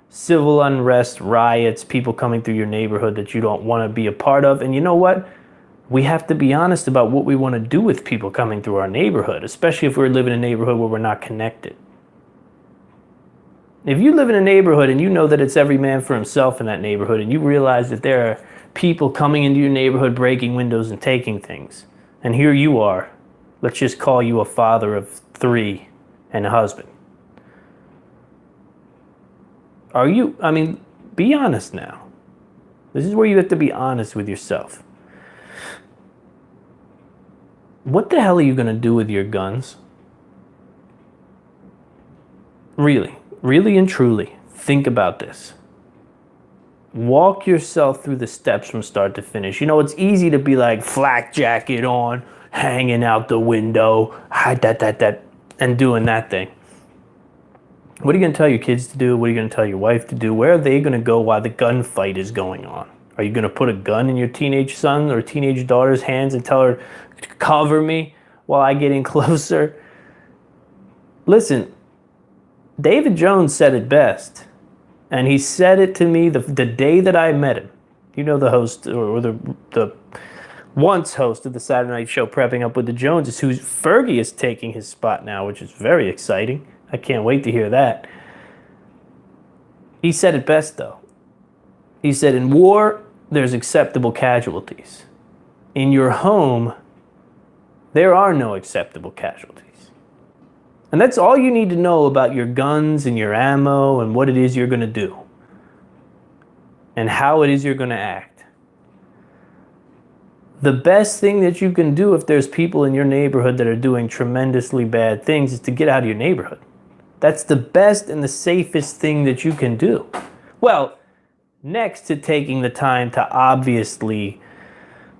Civil unrest, riots, people coming through your neighborhood that you don't want to be a part of. And you know what? We have to be honest about what we want to do with people coming through our neighborhood, especially if we're living in a neighborhood where we're not connected. If you live in a neighborhood and you know that it's every man for himself in that neighborhood, and you realize that there are people coming into your neighborhood, breaking windows and taking things, and here you are, let's just call you a father of 3 and a husband. Be honest now. This is where you have to be honest with yourself. What the hell are you going to do with your guns? Really and truly, think about this. Walk yourself through the steps from start to finish. You know, it's easy to be like flak jacket on, hanging out the window, and doing that thing. What are you going to tell your kids to do? What are you going to tell your wife to do? Where are they going to go while the gunfight is going on? Are you going to put a gun in your teenage son or teenage daughter's hands and tell her, cover me while I get in closer? Listen, David Jones said it best. And he said it to me the day that I met him. You know, the host, or the once host of the Saturday Night Show, Prepping Up with the Joneses, who Fergie is taking his spot now, which is very exciting. I can't wait to hear that. He said it best, though. He said, in war, there's acceptable casualties. In your home, there are no acceptable casualties. And that's all you need to know about your guns and your ammo and what it is you're going to do. And how it is you're going to act. The best thing that you can do if there's people in your neighborhood that are doing tremendously bad things is to get out of your neighborhood. That's the best and the safest thing that you can do. Well, next to taking the time to obviously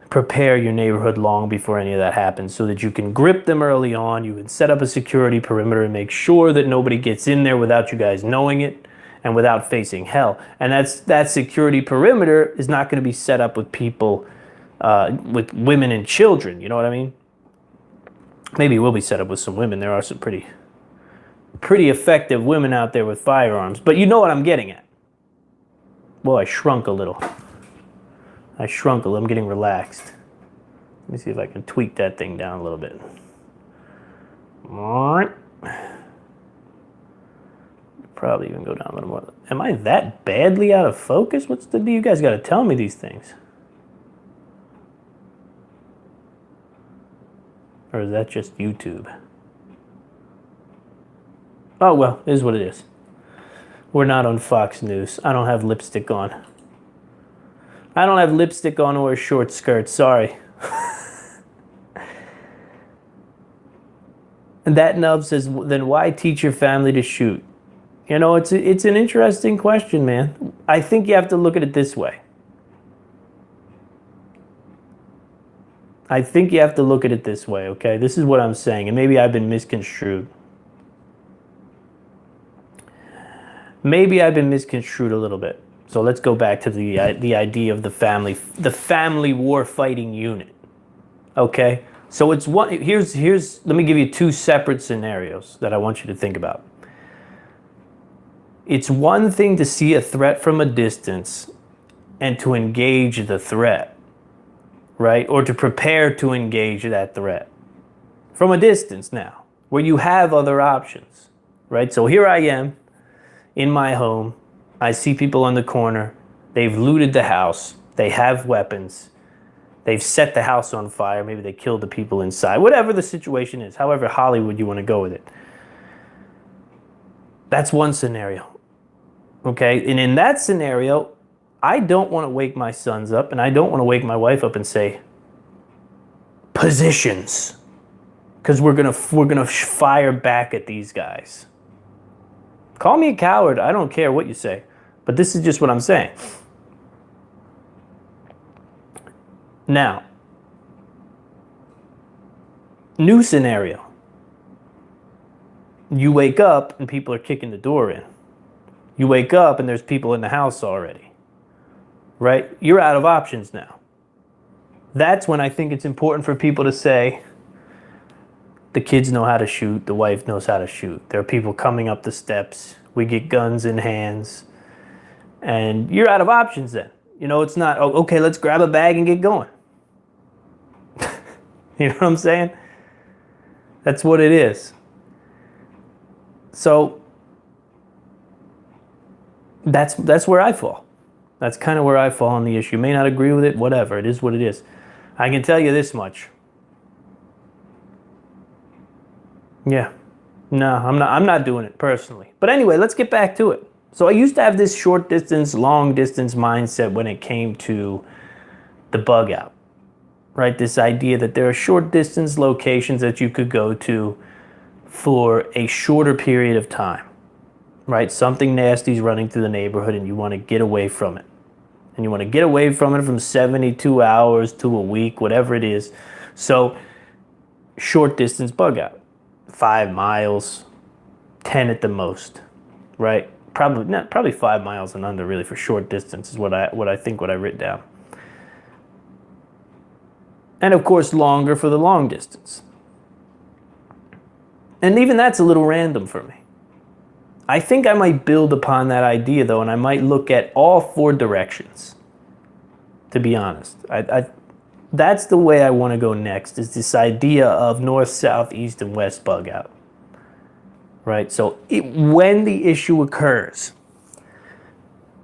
prepare your neighborhood long before any of that happens so that you can grip them early on, you can set up a security perimeter and make sure that nobody gets in there without you guys knowing it and without facing hell. And that security perimeter is not going to be set up with people, with women and children, you know what I mean? Maybe it will be set up with some women. There are some pretty effective women out there with firearms, but you know what I'm getting at. Well, I shrunk a little. I'm getting relaxed. Let me see if I can tweak that thing down a little bit. Probably even go down a little more. Am I that badly out of focus? What's the deal? You guys got to tell me these things. Or is that just YouTube? Oh, well, it is what it is. We're not on Fox News. I don't have lipstick on. I don't have lipstick on or a short skirt. Sorry. And that nub says, then why teach your family to shoot? You know, it's an interesting question, man. I think you have to look at it this way. Okay? This is what I'm saying, and maybe I've been misconstrued. Maybe I've been misconstrued a little bit. So let's go back to the idea of the family war fighting unit. Okay? So it's one here's let me give you two separate scenarios that I want you to think about. It's one thing to see a threat from a distance and to engage the threat, right? Or to prepare to engage that threat from a distance now, where you have other options, right? So here I am in my home. I see people on the corner. They've looted the house. They have weapons. They've set the house on fire. Maybe they killed the people inside. Whatever the situation is, however Hollywood you want to go with it. That's one scenario. Okay? And in that scenario, I don't want to wake my sons up and I don't want to wake my wife up and say, positions. Because we're gonna fire back at these guys. Call me a coward. I don't care what you say. But this is just what I'm saying. Now, new scenario. You wake up and people are kicking the door in. You wake up and there's people in the house already. Right? You're out of options now. That's when I think it's important for people to say, the kids know how to shoot, the wife knows how to shoot. There are people coming up the steps. We get guns in hands. And you're out of options then. You know, it's not, oh, okay, let's grab a bag and get going. You know what I'm saying? That's what it is. So that's where I fall. That's kind of where I fall on the issue. You may not agree with it, whatever. It is what it is. I can tell you this much. Yeah. No, I'm not doing it personally. But anyway, let's get back to it. So I used to have this short distance, long distance mindset when it came to the bug out. Right? This idea that there are short distance locations that you could go to for a shorter period of time. Right? Something nasty's running through the neighborhood and you want to get away from it. And you want to get away from it from 72 hours to a week, whatever it is. So short distance bug out. 5 miles, 10 at the most, right? Probably 5 miles and under really for short distance is what I written down. And of course longer for the long distance. And even that's a little random for me. I think I might build upon that idea though, and I might look at all 4 directions, to be honest. That's the way I want to go next, is this idea of north, south, east, and west bug out. Right? So when the issue occurs,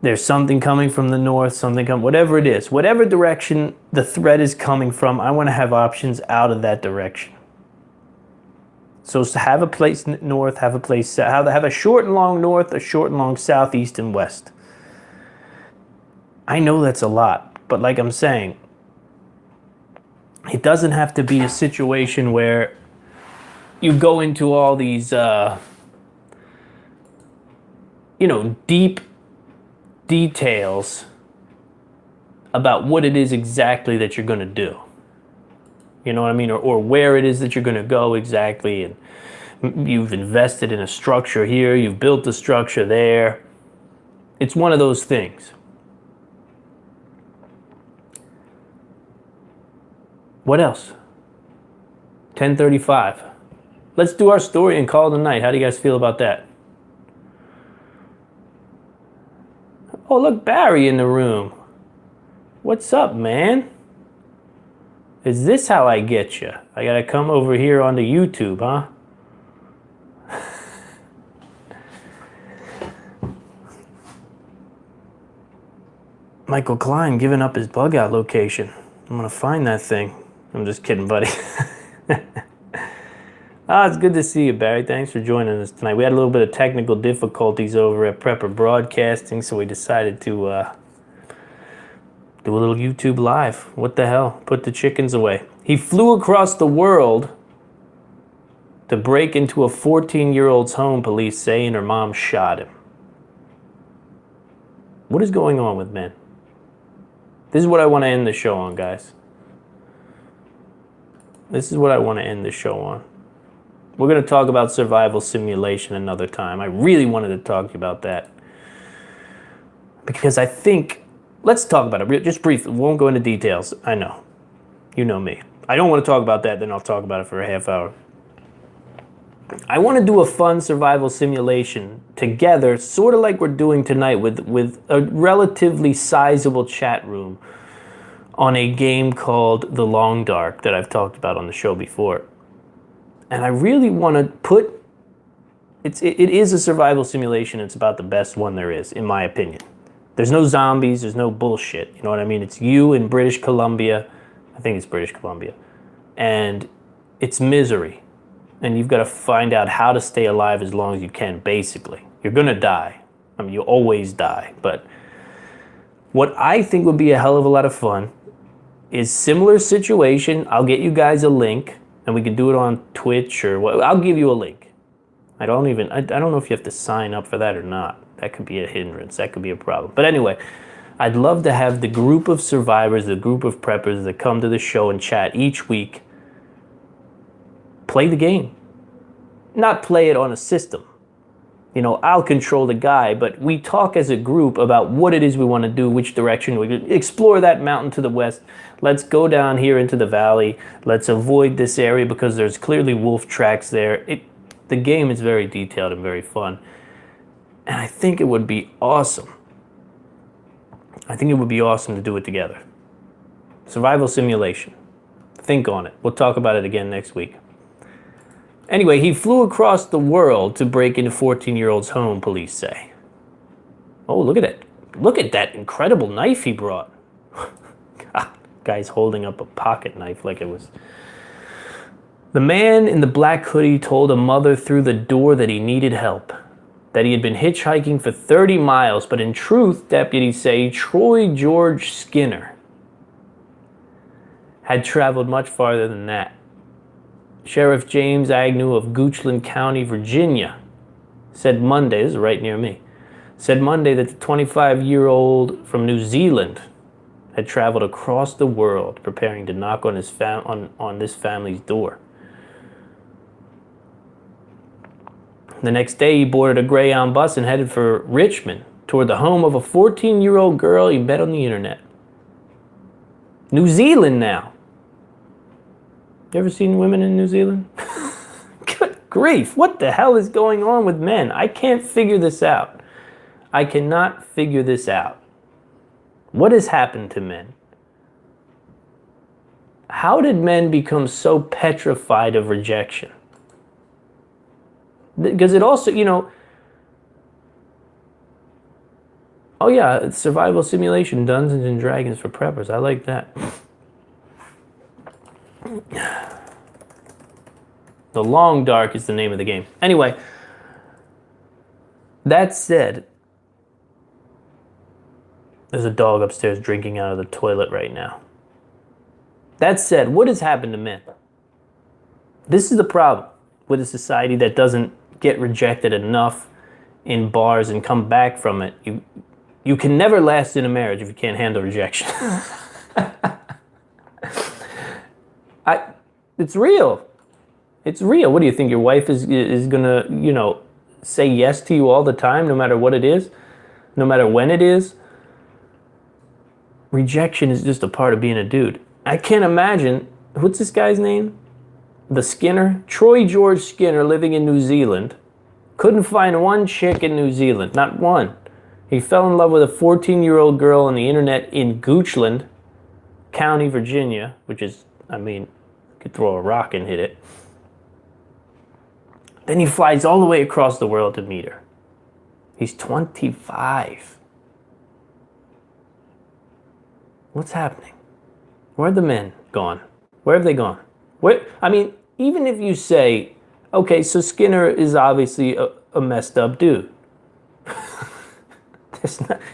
there's something coming from the north, whatever it is, whatever direction the threat is coming from, I want to have options out of that direction. So have a place north, have a place south, have a short and long north, a short and long south, east, and west. I know that's a lot, but like I'm saying, it doesn't have to be a situation where you go into all these, deep details about what it is exactly that you're going to do. You know what I mean? Or where it is that you're going to go exactly. And you've invested in a structure here. You've built a structure there. It's one of those things. What else? 10:35. Let's do our story and call it a night. How do you guys feel about that? Oh, look, Barry in the room. What's up, man? Is this how I get you? I gotta come over here onto YouTube, huh? Michael Klein giving up his bug out location. I'm gonna find that thing. I'm just kidding, buddy. It's good to see you, Barry. Thanks for joining us tonight. We had a little bit of technical difficulties over at Prepper Broadcasting, so we decided to do a little YouTube live. What the hell? Put the chickens away. He flew across the world to break into a 14-year-old's home, police say, and her mom shot him. What is going on with men? This is what I want to end the show on, guys. This is what I want to end the show on. We're going to talk about survival simulation another time. I really wanted to talk to you about that. Because I think, let's talk about it just briefly. We won't go into details. I know. You know me. I don't want to talk about that, then I'll talk about it for a half hour. I want to do a fun survival simulation together, sort of like we're doing tonight with a relatively sizable chat room on a game called The Long Dark that I've talked about on the show before. And I really want to put, it is a survival simulation. It's about the best one there is, in my opinion. There's no zombies, there's no bullshit, you know what I mean? It's you in British Columbia, I think it's British Columbia, and it's misery. And you've got to find out how to stay alive as long as you can, basically. You're going to die. I mean, you always die. But what I think would be a hell of a lot of fun is similar situation. I'll get you guys a link, and we can do it on Twitch or what. I'll give you a link. I don't know if you have to sign up for that or not. That could be a hindrance. That could be a problem. But anyway, I'd love to have the group of survivors, the group of preppers that come to the show and chat each week play the game. Not play it on a system. You know, I'll control the guy, but we talk as a group about what it is we want to do, which direction we explore that mountain to the west. Let's go down here into the valley. Let's avoid this area because there's clearly wolf tracks there. The game is very detailed and very fun. And I think it would be awesome. I think it would be awesome to do it together. Survival simulation. Think on it. We'll talk about it again next week. Anyway, he flew across the world to break into 14-year-old's home, police say. Oh, look at it. Look at that incredible knife he brought. God, guy's holding up a pocket knife like it was. The man in the black hoodie told a mother through the door that he needed help, that he had been hitchhiking for 30 miles, but in truth, deputies say Troy George Skinner had traveled much farther than that. Sheriff James Agnew of Goochland County, Virginia, said Monday, this is right near me, said Monday that the 25-year-old from New Zealand had traveled across the world preparing to knock on on this family's door. The next day, he boarded a Greyhound bus and headed for Richmond, toward the home of a 14-year-old girl he met on the internet. New Zealand now. You ever seen women in New Zealand? Good grief, what the hell is going on with men? I can't figure this out. I cannot figure this out. What has happened to men? How did men become so petrified of rejection? Because it also, you know, oh yeah, it's survival simulation, Dungeons and Dragons for preppers. I like that. The Long Dark is the name of the game. Anyway, that said, there's a dog upstairs drinking out of the toilet right now. That said, what has happened to men? This is the problem with a society that doesn't get rejected enough in bars and come back from it. You can never last in a marriage if you can't handle rejection. It's real. It's real. What do you think? Your wife is gonna, you know, say yes to you all the time, no matter what it is, no matter when it is? Rejection is just a part of being a dude. I can't imagine, what's this guy's name? The Skinner? Troy George Skinner, living in New Zealand. Couldn't find one chick in New Zealand, not one. He fell in love with a 14-year-old girl on the internet in Goochland County, Virginia, which is, I mean, could throw a rock and hit it. Then he flies all the way across the world to meet her. He's 25. What's happening? Where are the men gone? Where have they gone? I mean, even if you say, okay, so Skinner is obviously a messed up dude.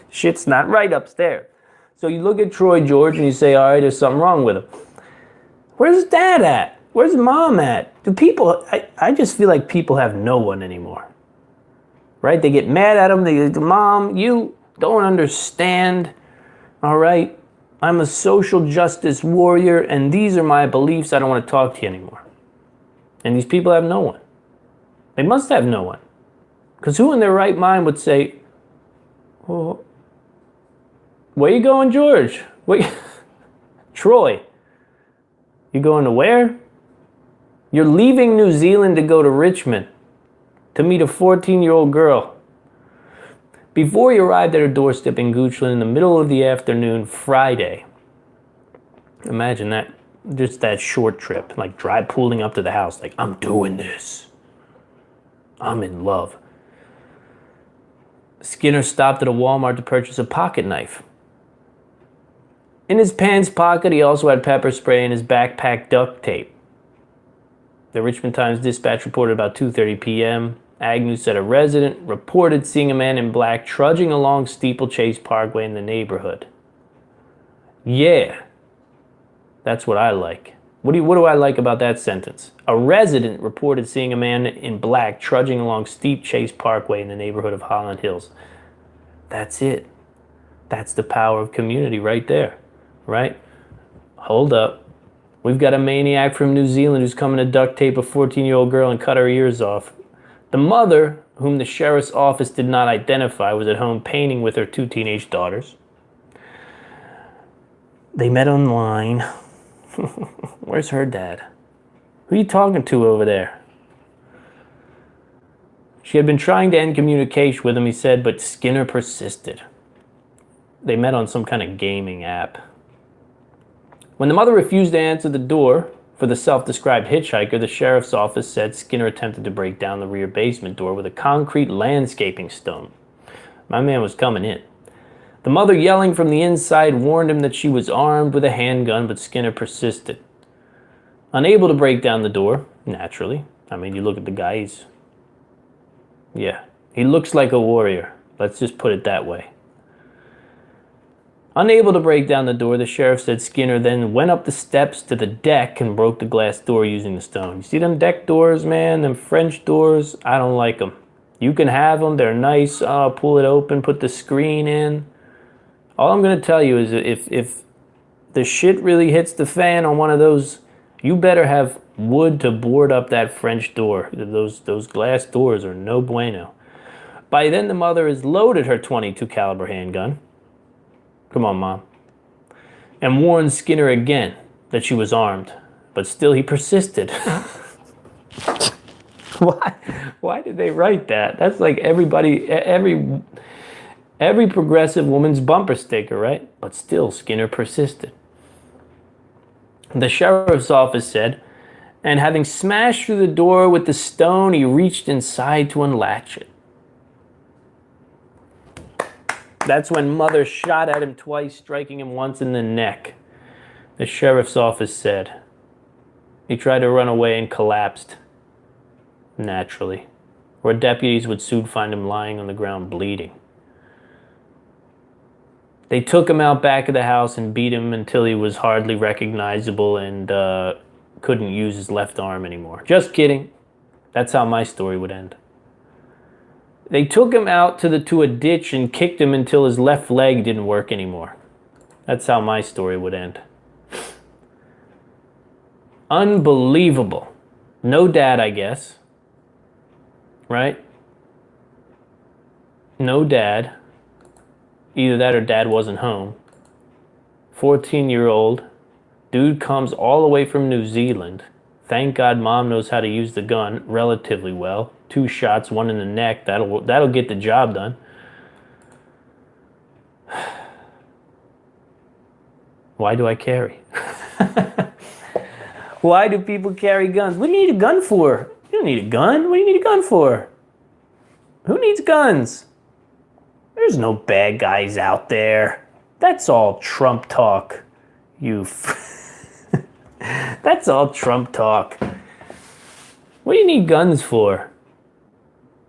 Shit's not right upstairs. So you look at Troy George and you say, all right, there's something wrong with him. Where's dad at? Where's mom at? Do people, I just feel like people have no one anymore. Right? They get mad at him. They go, Mom, you don't understand. All right? I'm a social justice warrior, and these are my beliefs. I don't want to talk to you anymore. And these people have no one. They must have no one. Because who in their right mind would say, well, Where you going, George? Wait, Troy. You going to where? You're leaving New Zealand to go to Richmond to meet a 14-year-old girl. Before he arrived at her doorstep in Goochland in the middle of the afternoon Friday. Imagine that, just that short trip, like pulling up to the house, like, I'm doing this. I'm in love. Skinner stopped at a Walmart to purchase a pocket knife. In his pants pocket, he also had pepper spray and his backpack duct tape. The Richmond Times-Dispatch reported about 2:30 p.m. Agnew said a resident reported seeing a man in black trudging along Steeplechase Parkway in the neighborhood. Yeah, that's what I like. What do I like about that sentence? A resident reported seeing a man in black trudging along Steeplechase Parkway in the neighborhood of Holland Hills. That's it. That's the power of community right there, right? Hold up. We've got a maniac from New Zealand who's coming to duct tape a 14-year-old girl and cut her ears off. The mother, whom the sheriff's office did not identify, was at home painting with her 2 teenage daughters. They met online. Where's her dad? Who are you talking to over there? She had been trying to end communication with him, he said, but Skinner persisted. They met on some kind of gaming app. When the mother refused to answer the door for the self-described hitchhiker, the sheriff's office said Skinner attempted to break down the rear basement door with a concrete landscaping stone. My man was coming in. The mother, yelling from the inside, warned him that she was armed with a handgun, but Skinner persisted. Unable to break down the door, naturally. I mean, you look at the guy, he looks like a warrior. Let's just put it that way. Unable to break down the door, the sheriff said Skinner then went up the steps to the deck and broke the glass door using the stone. You see them deck doors, man? Them French doors? I don't like them. You can have them. They're nice. Pull it open, put the screen in. All I'm going to tell you is if the shit really hits the fan on one of those, you better have wood to board up that French door. Those glass doors are no bueno. By then, the mother has loaded her .22 caliber handgun. Come on, Mom. And warned Skinner again that she was armed. But still he persisted. Why did they write that? That's like every progressive woman's bumper sticker, right? But still Skinner persisted. The sheriff's office said, and having smashed through the door with the stone, he reached inside to unlatch it. That's when Mother shot at him twice, striking him once in the neck, the sheriff's office said. He tried to run away and collapsed, naturally, where deputies would soon find him lying on the ground bleeding. They took him out back of the house and beat him until he was hardly recognizable and couldn't use his left arm anymore. Just kidding. That's how my story would end. They took him out to a ditch and kicked him until his left leg didn't work anymore. That's how my story would end. Unbelievable. No dad, I guess. Right? No dad. Either that or dad wasn't home. 14-year-old. Dude comes all the way from New Zealand. Thank God Mom knows how to use the gun relatively well. 2 shots, 1 in the neck. That'll get the job done. Why do I carry? Why do people carry guns? What do you need a gun for? You don't need a gun. What do you need a gun for? Who needs guns? There's no bad guys out there. That's all Trump talk. That's all Trump talk. What do you need guns for?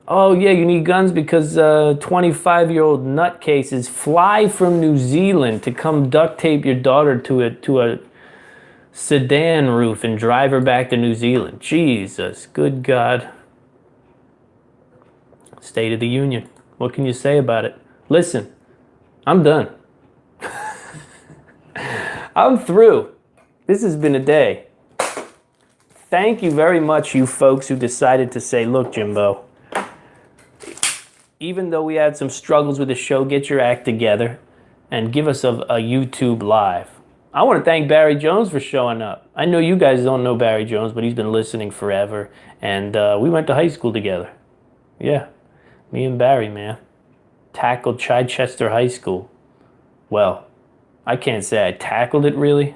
Oh, yeah, you need guns because 25-year-old nutcases fly from New Zealand to come duct tape your daughter to a sedan roof and drive her back to New Zealand. Jesus, good God. State of the Union. What can you say about it? Listen, I'm done. I'm through. This has been a day. Thank you very much, you folks who decided to say, look, Jimbo, even though we had some struggles with the show, get your act together and give us a YouTube live. I want to thank Barry Jones for showing up. I know you guys don't know Barry Jones, but he's been listening forever. And we went to high school together. Yeah, me and Barry, man. Tackled Chichester High School. Well, I can't say I tackled it really.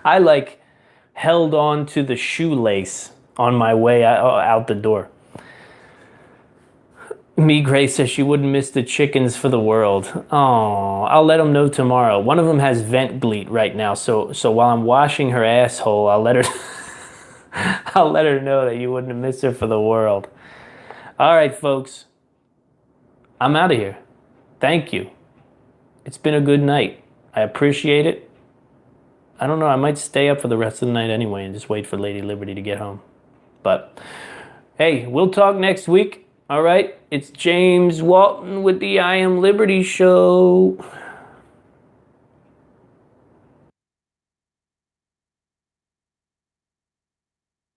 I like held on to the shoelace on my way out the door. Me Gray says she wouldn't miss the chickens for the world. Oh, I'll let them know tomorrow. One of them has vent bleat right now, so while I'm washing her asshole, I'll let her know that you wouldn't miss her for the world. All right, folks. I'm out of here. Thank you. It's been a good night. I appreciate it. I don't know, I might stay up for the rest of the night anyway and just wait for Lady Liberty to get home. But, hey, we'll talk next week. All right? It's James Walton with the I Am Liberty Show.